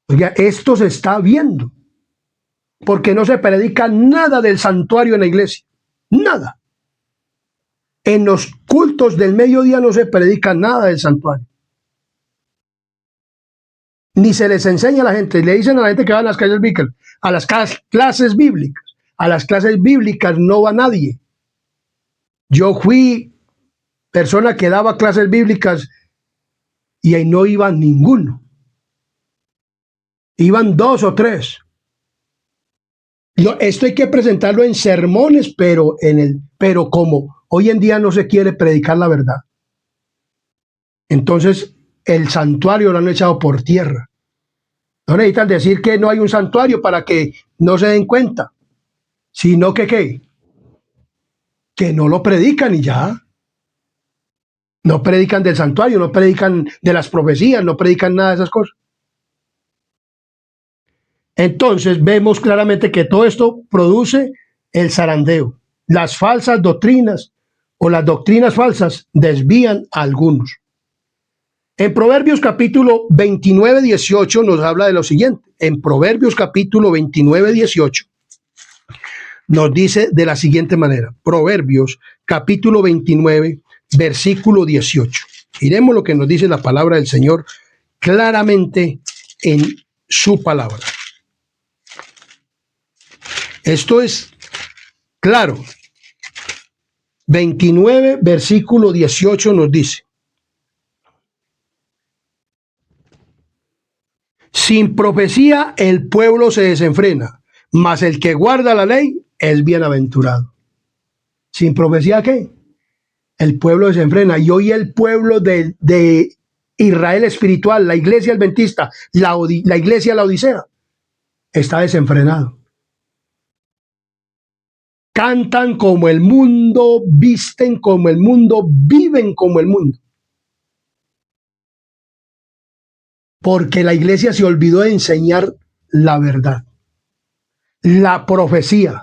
Oiga, esto se está viendo, porque no se predica nada del santuario en la iglesia, nada. En los cultos del mediodía no se predica nada del santuario. Ni se les enseña a la gente, le dicen a la gente que va a las clases bíblicas, a las clases bíblicas. A las clases bíblicas no va nadie. Yo fui persona que daba clases bíblicas y ahí no iba ninguno. Iban dos o tres. Esto hay que presentarlo en sermones, pero como hoy en día no se quiere predicar la verdad, entonces el santuario lo han echado por tierra. No necesitan decir que no hay un santuario para que no se den cuenta, sino que ¿qué? Que no lo predican y ya. No predican del santuario, no predican de las profecías, no predican nada de esas cosas. Entonces vemos claramente que todo esto produce el zarandeo. Las falsas doctrinas o las doctrinas falsas desvían a algunos. En Proverbios capítulo 29, 18 nos habla de lo siguiente. En Proverbios capítulo 29, 18 nos dice de la siguiente manera. Proverbios capítulo 29, versículo 18. Miremos lo que nos dice la palabra del Señor claramente en su palabra. Esto es claro. 29, versículo 18 nos dice: sin profecía el pueblo se desenfrena, mas el que guarda la ley es bienaventurado. ¿Sin profecía qué? El pueblo desenfrena. Y hoy el pueblo de Israel espiritual, la iglesia adventista, la iglesia Laodicea, está desenfrenado. Cantan como el mundo, visten como el mundo, viven como el mundo. Porque la iglesia se olvidó de enseñar la verdad, la profecía.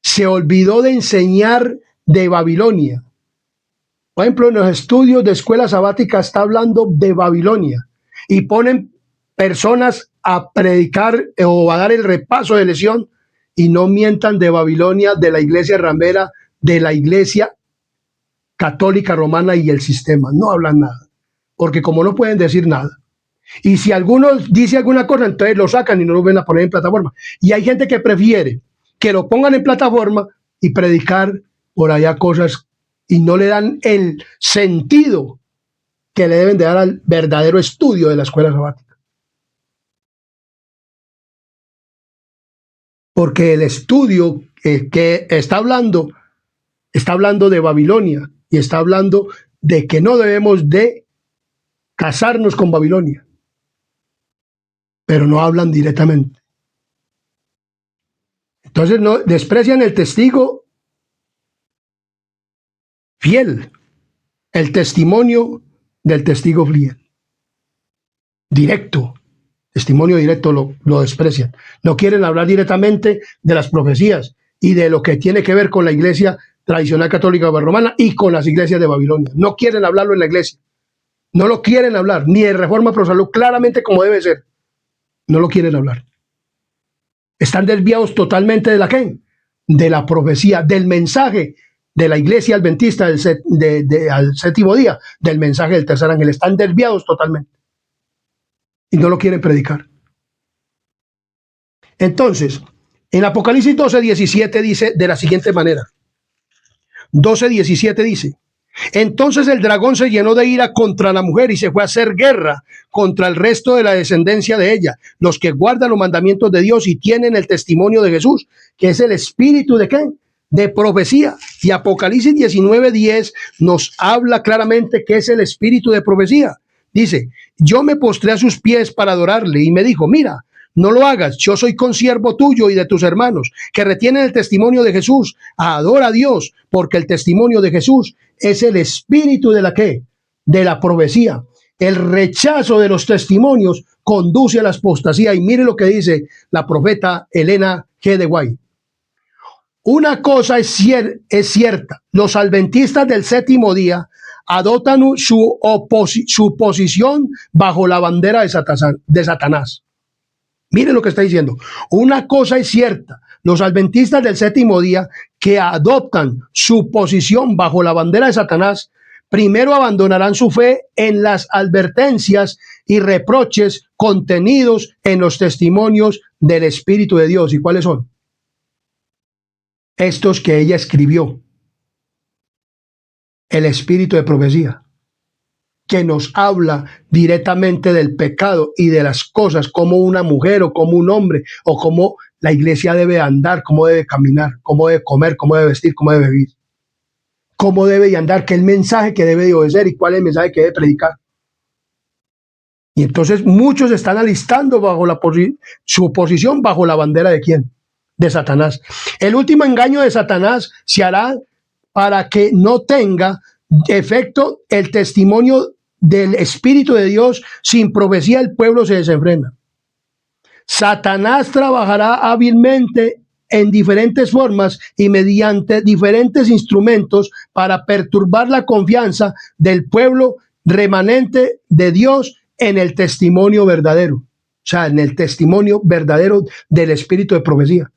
Se olvidó de enseñar de Babilonia. Por ejemplo, en los estudios de escuela sabática está hablando de Babilonia y ponen personas a predicar o a dar el repaso de lección y no mientan de Babilonia, de la iglesia ramera, de la iglesia católica romana y el sistema. No hablan nada, porque como no pueden decir nada. Y si alguno dice alguna cosa, entonces lo sacan y no lo ven a poner en plataforma. Y hay gente que prefiere que lo pongan en plataforma y predicar por allá cosas y no le dan el sentido que le deben de dar al verdadero estudio de la escuela sabática. Porque el estudio que está hablando de Babilonia y está hablando de que no debemos de casarnos con Babilonia, pero no hablan directamente. Entonces no desprecian el testigo fiel, el testimonio del testigo fiel. Directo, testimonio directo lo desprecian. No quieren hablar directamente de las profecías y de lo que tiene que ver con la iglesia tradicional católica romana y con las iglesias de Babilonia. No quieren hablarlo en la iglesia. No lo quieren hablar, ni de Reforma Pro Salud, claramente como debe ser. No lo quieren hablar. Están desviados totalmente de la ¿qué? De la profecía, del mensaje de la iglesia adventista al séptimo día, del mensaje del tercer ángel. Están desviados totalmente y no lo quieren predicar. Entonces, en Apocalipsis 12:17 dice de la siguiente manera. 12:17 dice: entonces el dragón se llenó de ira contra la mujer y se fue a hacer guerra contra el resto de la descendencia de ella, los que guardan los mandamientos de Dios y tienen el testimonio de Jesús, que es el espíritu de ¿qué? De profecía. Y Apocalipsis 19:10 nos habla claramente que es el espíritu de profecía. Dice: yo me postré a sus pies para adorarle y me dijo: mira, no lo hagas, yo soy consiervo tuyo y de tus hermanos, que retienen el testimonio de Jesús. Adora a Dios, porque el testimonio de Jesús es el espíritu de la ¿qué? De la profecía. El rechazo de los testimonios conduce a la apostasía. Y mire lo que dice la profeta Elena G. de White. Una cosa es cierta, los adventistas del séptimo día adoptan su posición bajo la bandera de Satanás. Miren lo que está diciendo. Una cosa es cierta. Los adventistas del séptimo día que adoptan su posición bajo la bandera de Satanás, primero abandonarán su fe en las advertencias y reproches contenidos en los testimonios del Espíritu de Dios. ¿Y cuáles son? Estos que ella escribió. El espíritu de profecía. que nos habla directamente del pecado y de las cosas, como una mujer o como un hombre, o cómo la iglesia debe andar, cómo debe caminar, cómo debe comer, cómo debe vestir, cómo debe vivir, cómo debe andar, qué es el mensaje que debe de obedecer y cuál es el mensaje que debe predicar. Y entonces muchos están alistando bajo su posición bajo la bandera de ¿quién? De Satanás. El último engaño de Satanás se hará para que no tenga efecto el testimonio del Espíritu de Dios. Sin profecía el pueblo se desenfrena. Satanás trabajará hábilmente en diferentes formas y mediante diferentes instrumentos para perturbar la confianza del pueblo remanente de Dios en el testimonio verdadero. O sea, en el testimonio verdadero del espíritu de profecía,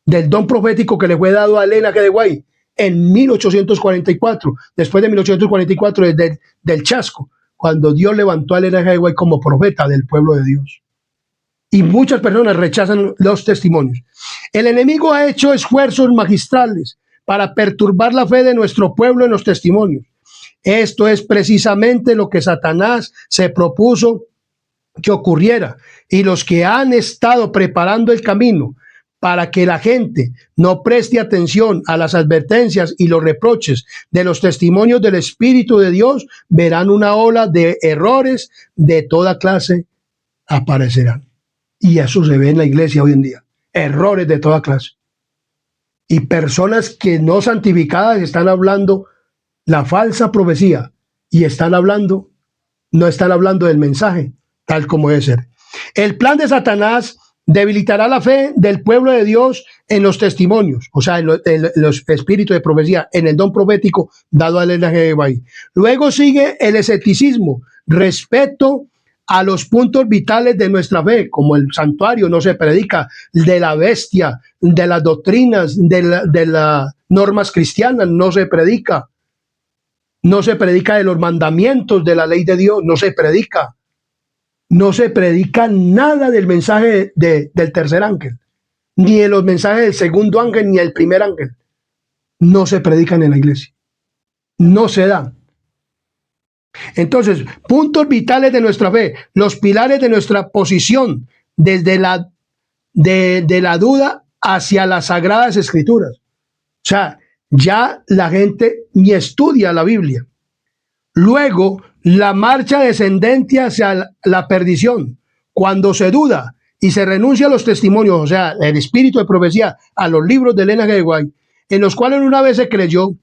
del don profético que le fue dado a Elena G. de White en 1844, después de 1844, desde del chasco, cuando Dios levantó a Elena G. de White como profeta del pueblo de Dios. Y muchas personas rechazan los testimonios. El enemigo ha hecho esfuerzos magistrales para perturbar la fe de nuestro pueblo en los testimonios. Esto es precisamente lo que Satanás se propuso que ocurriera, y los que han estado preparando el camino para que la gente no preste atención a las advertencias y los reproches de los testimonios del Espíritu de Dios, verán una ola de errores de toda clase aparecerán. Y eso se ve en la iglesia hoy en día, errores de toda clase. Y personas que no santificadas están hablando la falsa profecía y no están hablando del mensaje tal como debe ser. El plan de Satanás debilitará la fe del pueblo de Dios en los testimonios, o sea, en los espíritus de profecía, en el don profético dado a Elena G. de White. Luego sigue el escepticismo, respeto a los puntos vitales de nuestra fe, como el santuario no se predica, de la bestia, de las doctrinas, de las normas cristianas no se predica. No se predica de los mandamientos de la ley de Dios, no se predica. No se predica nada del mensaje del tercer ángel, ni de los mensajes del segundo ángel, ni del primer ángel. No se predican en la iglesia. No se da. Entonces, puntos vitales de nuestra fe, los pilares de nuestra posición, desde de la duda hacia las sagradas escrituras. O sea, ya la gente ni estudia la Biblia. Luego, la marcha descendente hacia la perdición, cuando se duda y se renuncia a los testimonios, o sea, el espíritu de profecía, a los libros de Elena G. de White, en los cuales una vez se creyó.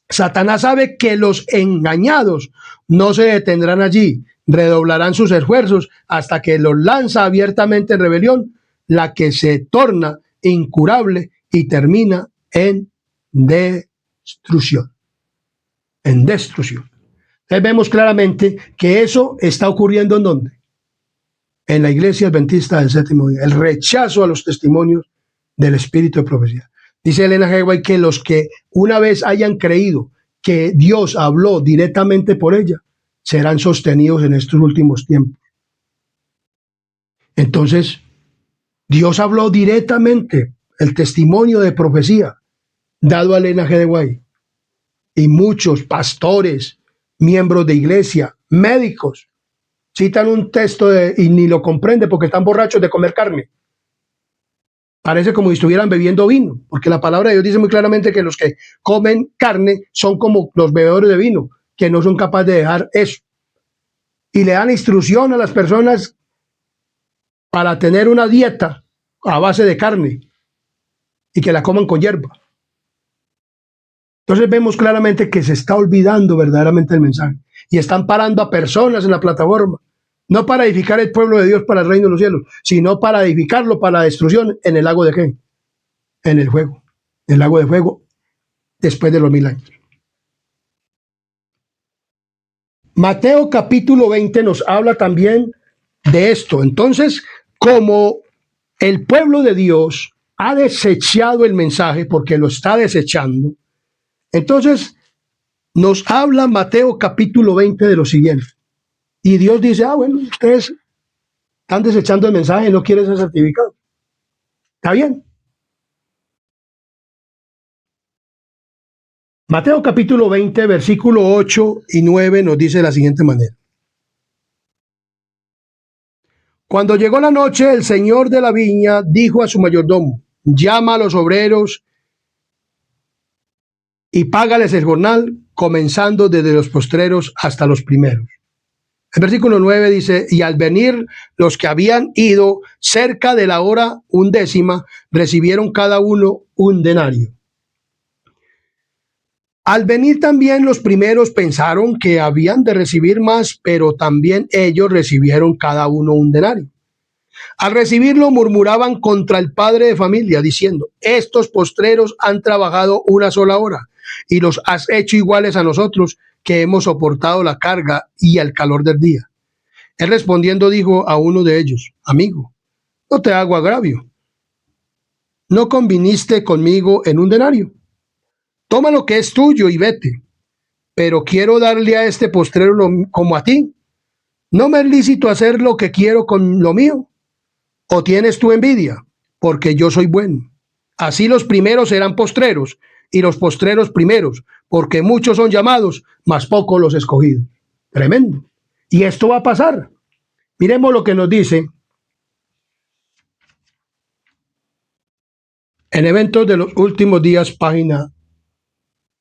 Satanás sabe que los engañados no se detendrán allí, redoblarán sus esfuerzos hasta que los lanza abiertamente en rebelión, la que se torna incurable y termina en destrucción. En destrucción. Entonces vemos claramente que eso está ocurriendo ¿en dónde? En la iglesia adventista del séptimo día. El rechazo a los testimonios del espíritu de profecía. Dice Elena G. White que los que una vez hayan creído que Dios habló directamente por ella, serán sostenidos en estos últimos tiempos. Entonces, Dios habló directamente, el testimonio de profecía dado a Elena G. White. Y muchos pastores, miembros de iglesia, médicos, citan un texto y ni lo comprende porque están borrachos de comer carne. Parece como si estuvieran bebiendo vino, porque la palabra de Dios dice muy claramente que los que comen carne son como los bebedores de vino, que no son capaces de dejar eso. Y le dan instrucción a las personas para tener una dieta a base de carne y que la coman con hierba. Entonces vemos claramente que se está olvidando verdaderamente el mensaje y están parando a personas en la plataforma, no para edificar el pueblo de Dios para el reino de los cielos, sino para edificarlo para la destrucción en el lago de ¿qué? En el fuego, el lago de fuego después de los 1000 años. Mateo capítulo 20 nos habla también de esto. Entonces, como el pueblo de Dios ha desechado el mensaje porque lo está desechando, entonces nos habla Mateo capítulo 20 de lo siguiente. Y Dios dice, bueno, ustedes están desechando el mensaje y no quieren ser certificados. Está bien. Mateo capítulo 20, versículo 8 y 9 nos dice de la siguiente manera. Cuando llegó la noche, el señor de la viña dijo a su mayordomo: llama a los obreros y págales el jornal, comenzando desde los postreros hasta los primeros. El versículo 9 dice: y al venir los que habían ido cerca de la hora 10, recibieron cada uno un denario. Al venir también los primeros pensaron que habían de recibir más, pero también ellos recibieron cada uno un denario. Al recibirlo murmuraban contra el padre de familia, diciendo: estos postreros han trabajado una sola hora, y los has hecho iguales a nosotros, que hemos soportado la carga y el calor del día. Él respondiendo dijo a uno de ellos: amigo, no te hago agravio. ¿No conviniste conmigo en un denario? Toma lo que es tuyo y vete. Pero quiero darle a este postrero como a ti. ¿No me es lícito hacer lo que quiero con lo mío? ¿O tienes tu envidia? Porque yo soy bueno. Así los primeros serán postreros, y los postreros primeros, porque muchos son llamados, mas pocos los escogidos. Tremendo. Y esto va a pasar. Miremos lo que nos dice en Eventos de los Últimos Días, página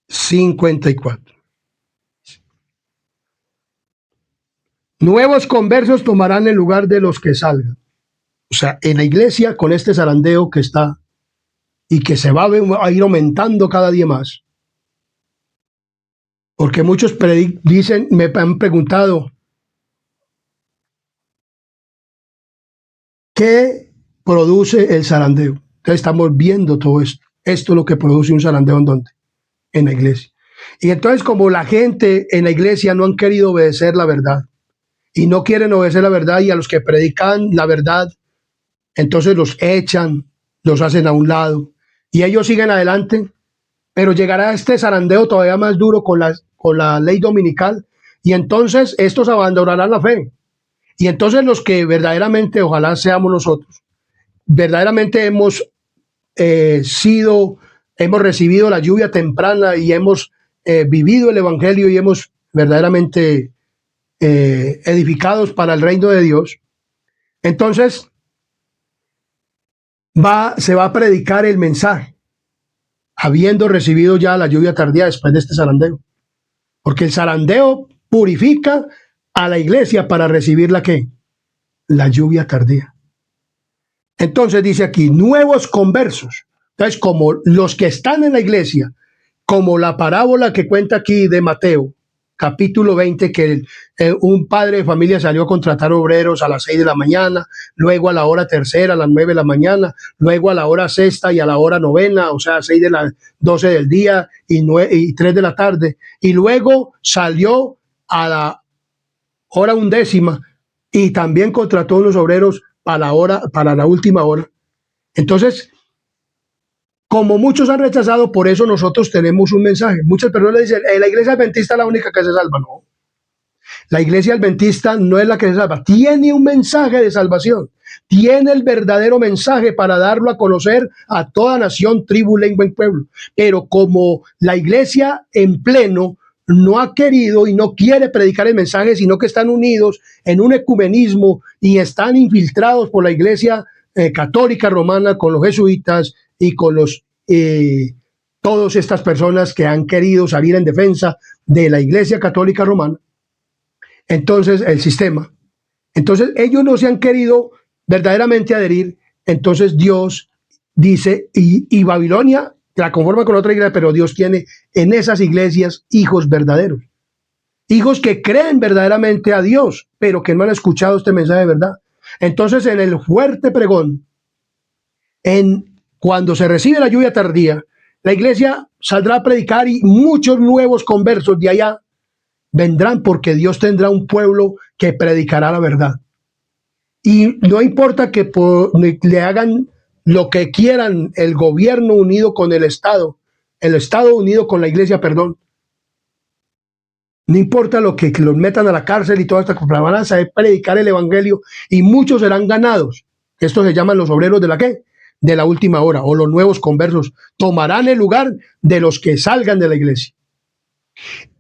54. Nuevos conversos tomarán el lugar de los que salgan. O sea, en la iglesia, con este zarandeo que está y que se va a ir aumentando cada día más. Porque muchos dicen, me han preguntado, ¿qué produce el zarandeo? Entonces estamos viendo todo esto. Esto es lo que produce un zarandeo, ¿en dónde? En la iglesia. Y entonces, como la gente en la iglesia no han querido obedecer la verdad y no quieren obedecer la verdad, y a los que predican la verdad, entonces los echan, los hacen a un lado y ellos siguen adelante, pero llegará este zarandeo todavía más duro con la ley dominical, y entonces estos abandonarán la fe. Y entonces los que verdaderamente, ojalá seamos nosotros, verdaderamente hemos recibido la lluvia temprana y hemos vivido el evangelio y hemos verdaderamente edificados para el reino de Dios, entonces se va a predicar el mensaje, habiendo recibido ya la lluvia tardía después de este zarandeo. Porque el zarandeo purifica a la iglesia para recibir la ¿qué? La lluvia tardía. Entonces dice aquí, nuevos conversos. Entonces, como los que están en la iglesia, como la parábola que cuenta aquí de Mateo, capítulo 20, que un padre de familia salió a contratar obreros a las 6 de la mañana, luego a la hora tercera, a las 9 de la mañana, luego a la hora sexta y a la hora novena, o sea, 6 de las 12 del día y 3 de la tarde, y luego salió a la hora 11 y también contrató unos obreros para la última hora. Entonces, como muchos han rechazado, por eso nosotros tenemos un mensaje. Muchas personas dicen, la iglesia adventista es la única que se salva. No, la iglesia adventista no es la que se salva. Tiene un mensaje de salvación. Tiene el verdadero mensaje para darlo a conocer a toda nación, tribu, lengua y pueblo. Pero como la iglesia en pleno no ha querido y no quiere predicar el mensaje, sino que están unidos en un ecumenismo y están infiltrados por la iglesia católica romana con los jesuitas y con todas estas personas que han querido salir en defensa de la iglesia católica romana, entonces el sistema, entonces ellos no se han querido verdaderamente adherir. Entonces Dios dice, y Babilonia la conforma con otra iglesia, pero Dios tiene en esas iglesias hijos verdaderos, hijos que creen verdaderamente a Dios, pero que no han escuchado este mensaje de verdad. Entonces, en el fuerte pregón, cuando se recibe la lluvia tardía, la iglesia saldrá a predicar y muchos nuevos conversos de allá vendrán, porque Dios tendrá un pueblo que predicará la verdad. Y no importa que le hagan lo que quieran el gobierno unido con el Estado unido con la iglesia, perdón. No importa lo que los metan a la cárcel y toda esta cosa, van a saber predicar el evangelio y muchos serán ganados. Estos se llaman los obreros de la ¿qué? De la última hora, o los nuevos conversos. Tomarán el lugar de los que salgan de la iglesia.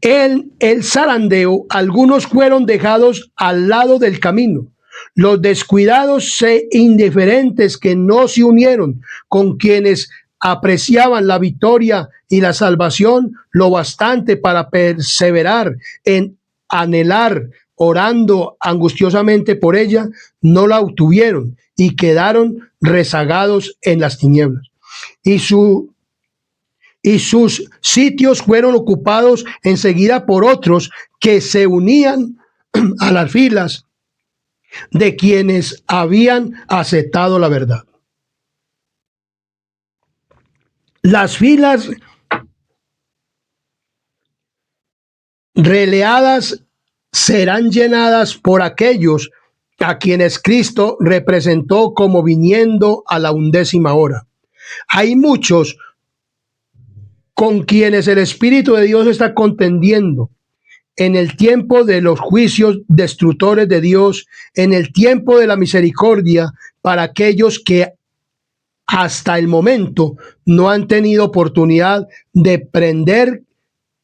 En el zarandeo, algunos fueron dejados al lado del camino. Los descuidados e indiferentes que no se unieron con quienes apreciaban la victoria y la salvación lo bastante para perseverar en anhelar, orando angustiosamente por ella, no la obtuvieron y quedaron rezagados en las tinieblas. Y sus sitios fueron ocupados enseguida por otros que se unían a las filas de quienes habían aceptado la verdad. Las filas releadas serán llenadas por aquellos a quienes Cristo representó como viniendo a la 11ª hora. Hay muchos con quienes el Espíritu de Dios está contendiendo en el tiempo de los juicios destructores de Dios, en el tiempo de la misericordia para aquellos que hasta el momento no han tenido oportunidad de aprender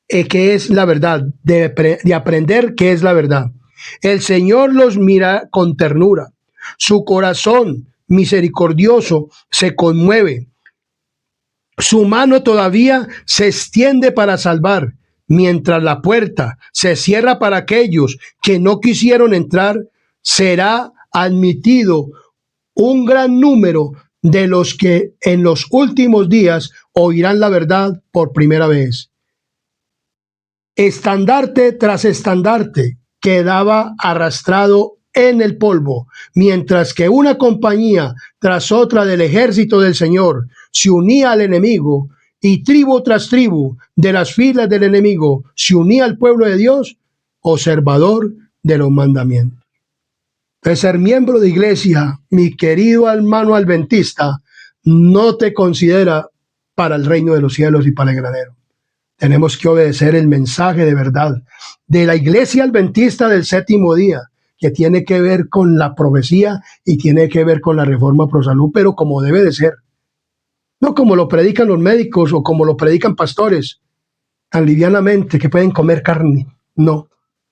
qué es la verdad, de aprender qué es la verdad. El Señor los mira con ternura. Su corazón misericordioso se conmueve. Su mano todavía se extiende para salvar, mientras la puerta se cierra para aquellos que no quisieron entrar. Será admitido un gran número de los que en los últimos días oirán la verdad por primera vez. Estandarte tras estandarte quedaba arrastrado en el polvo, mientras que una compañía tras otra del ejército del Señor se unía al enemigo, y tribu tras tribu de las filas del enemigo se unía al pueblo de Dios, observador de los mandamientos. De ser miembro de iglesia, mi querido hermano adventista, no te considera para el reino de los cielos y para el granero. Tenemos que obedecer el mensaje de verdad de la iglesia adventista del 7º día, que tiene que ver con la profecía y tiene que ver con la reforma pro salud, pero como debe de ser. No como lo predican los médicos o como lo predican pastores, tan livianamente que pueden comer carne. No,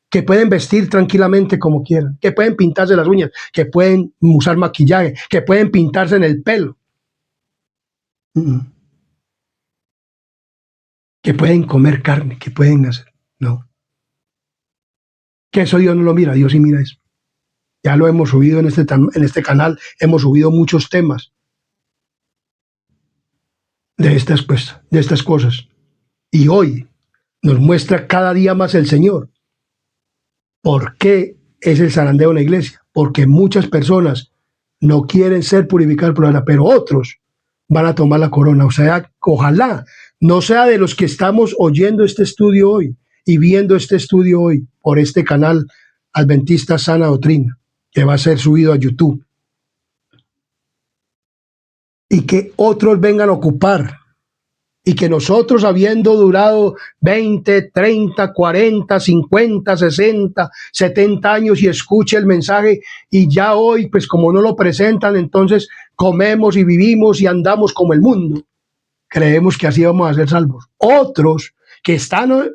que pueden vestir tranquilamente como quieran, que pueden pintarse las uñas, que pueden usar maquillaje, que pueden pintarse en el pelo. Que pueden comer carne, que pueden hacer. No. Que eso Dios no lo mira, Dios sí mira eso. Ya lo hemos subido en este canal, hemos subido muchos temas de estas cosas. Y hoy nos muestra cada día más el Señor por qué es el zarandeo en la iglesia. Porque muchas personas no quieren ser purificados por la, pero otros van a tomar la corona. O sea, ojalá no sea de los que estamos oyendo este estudio hoy y viendo este estudio hoy por este canal Adventista Sana Doctrina, que va a ser subido a YouTube. Y que otros vengan a ocupar. Y que nosotros, habiendo durado 20, 30, 40, 50, 60, 70 años y escuche el mensaje, y ya hoy, pues como no lo presentan, entonces comemos y vivimos y andamos como el mundo. Creemos que así vamos a ser salvos. Otros que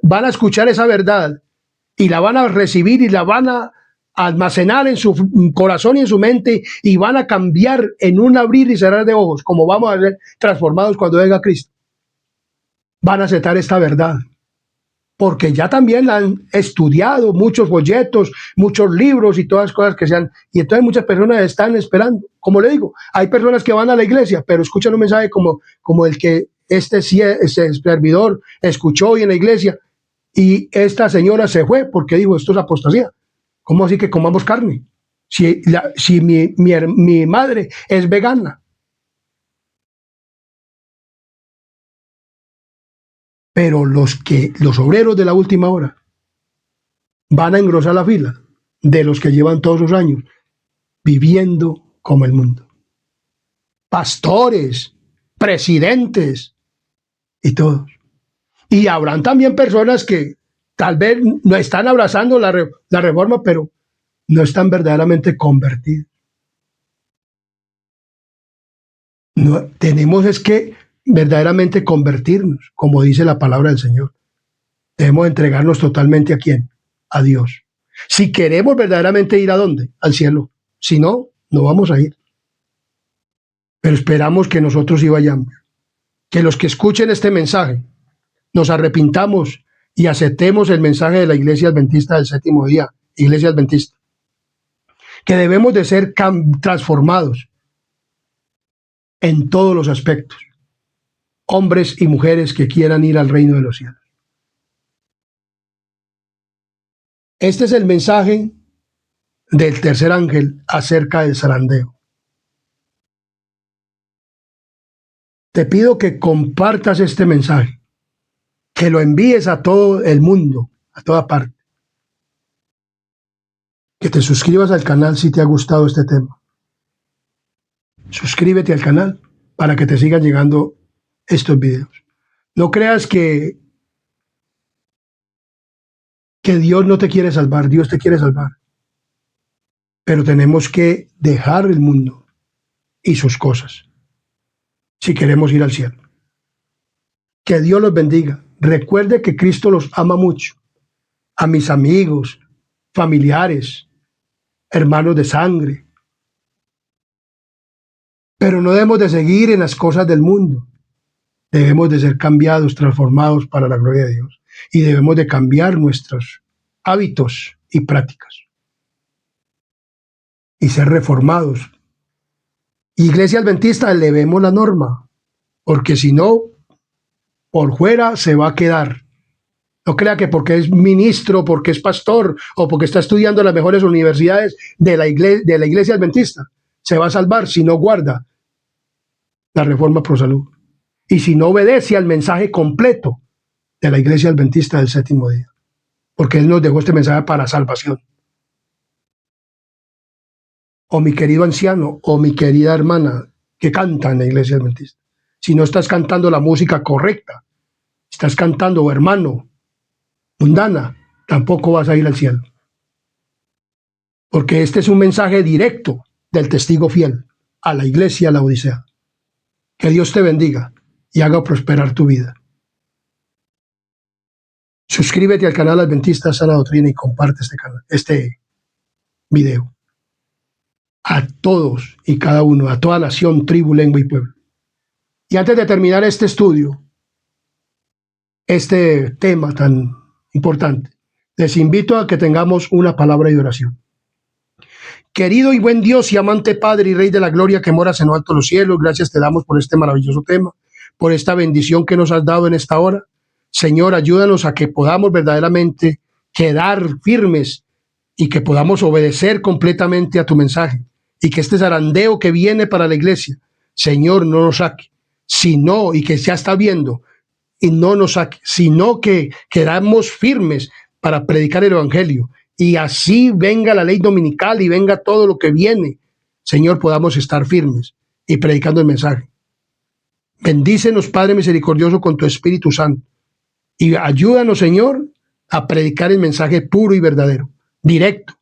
van a escuchar esa verdad y la van a recibir y la van a almacenar en su corazón y en su mente y van a cambiar en un abrir y cerrar de ojos, como vamos a ser transformados cuando venga Cristo. Van a aceptar esta verdad, porque ya también la han estudiado, muchos folletos, muchos libros y todas las cosas que sean, y entonces muchas personas están esperando. Como le digo, hay personas que van a la iglesia, pero escuchan un mensaje como el que este servidor escuchó hoy en la iglesia, y esta señora se fue porque dijo, esto es apostasía. ¿Cómo así que comamos carne? Si mi madre es vegana. Pero los obreros de la última hora van a engrosar la fila de los que llevan todos los años viviendo como el mundo. Pastores, presidentes y todos. Y habrán también personas que tal vez no están abrazando la reforma, pero no están verdaderamente convertidos. No, tenemos es que verdaderamente convertirnos, como dice la palabra del Señor. Debemos entregarnos totalmente ¿a quién? A Dios. Si queremos verdaderamente ir ¿a dónde? Al cielo. Si no, no vamos a ir. Pero esperamos que nosotros sí vayamos. Que los que escuchen este mensaje nos arrepintamos y aceptemos el mensaje de la Iglesia Adventista del Séptimo Día, Iglesia Adventista. Que debemos de ser transformados en todos los aspectos. Hombres y mujeres que quieran ir al reino de los cielos. Este es el mensaje del tercer ángel acerca del zarandeo. Te pido que compartas este mensaje, que lo envíes a todo el mundo, a toda parte. Que te suscribas al canal si te ha gustado este tema. Suscríbete al canal para que te sigan llegando estos videos. No creas que Dios no te quiere salvar, Dios te quiere salvar. Pero tenemos que dejar el mundo y sus cosas si queremos ir al cielo. Que Dios los bendiga. Recuerde que Cristo los ama mucho. A mis amigos, familiares, hermanos de sangre. Pero no debemos de seguir en las cosas del mundo. Debemos de ser cambiados, transformados para la gloria de Dios. Y debemos de cambiar nuestros hábitos y prácticas. Y ser reformados. Iglesia Adventista, elevemos la norma. Porque si no, por fuera se va a quedar. No crea que porque es ministro, porque es pastor o porque está estudiando en las mejores universidades de la iglesia Adventista, se va a salvar si no guarda la reforma pro salud y si no obedece al mensaje completo de la Iglesia Adventista del Séptimo Día, porque Él nos dejó este mensaje para salvación. O mi querido anciano o mi querida hermana que canta en la Iglesia Adventista, si no estás cantando la música correcta, estás cantando, hermano, mundana, tampoco vas a ir al cielo. Porque este es un mensaje directo del testigo fiel a la iglesia Laodicea. Que Dios te bendiga y haga prosperar tu vida. Suscríbete al canal Adventista Sana Doctrina y comparte este video. A todos y cada uno, a toda nación, tribu, lengua y pueblo. Y antes de terminar este estudio, este tema tan importante, les invito a que tengamos una palabra de oración. Querido y buen Dios y amante Padre y Rey de la Gloria que moras en lo alto de los cielos, gracias te damos por este maravilloso tema, por esta bendición que nos has dado en esta hora. Señor, ayúdanos a que podamos verdaderamente quedar firmes y que podamos obedecer completamente a tu mensaje y que este zarandeo que viene para la iglesia, Señor, no nos saque, sino, y que ya está viendo, y no nos saque, sino que quedamos firmes para predicar el evangelio. Y así venga la ley dominical y venga todo lo que viene, Señor, podamos estar firmes y predicando el mensaje. Bendícenos, Padre misericordioso, con tu Espíritu Santo. Y ayúdanos, Señor, a predicar el mensaje puro y verdadero, directo.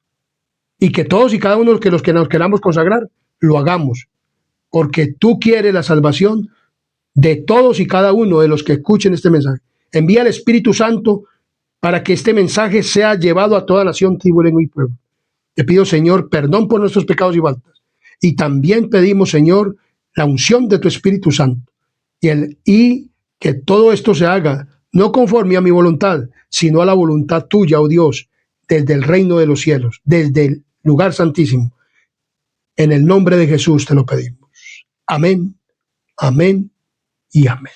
Y que todos y cada uno de los que nos queramos consagrar, lo hagamos. Porque tú quieres la salvación de todos y cada uno de los que escuchen este mensaje. Envía el Espíritu Santo para que este mensaje sea llevado a toda nación, tribu, lengua y pueblo. Te pido, Señor, perdón por nuestros pecados y faltas. Y también pedimos, Señor, la unción de tu Espíritu Santo. Y que todo esto se haga, no conforme a mi voluntad, sino a la voluntad tuya, oh Dios, desde el reino de los cielos, desde el lugar santísimo. En el nombre de Jesús te lo pedimos. Amén, amén y amén.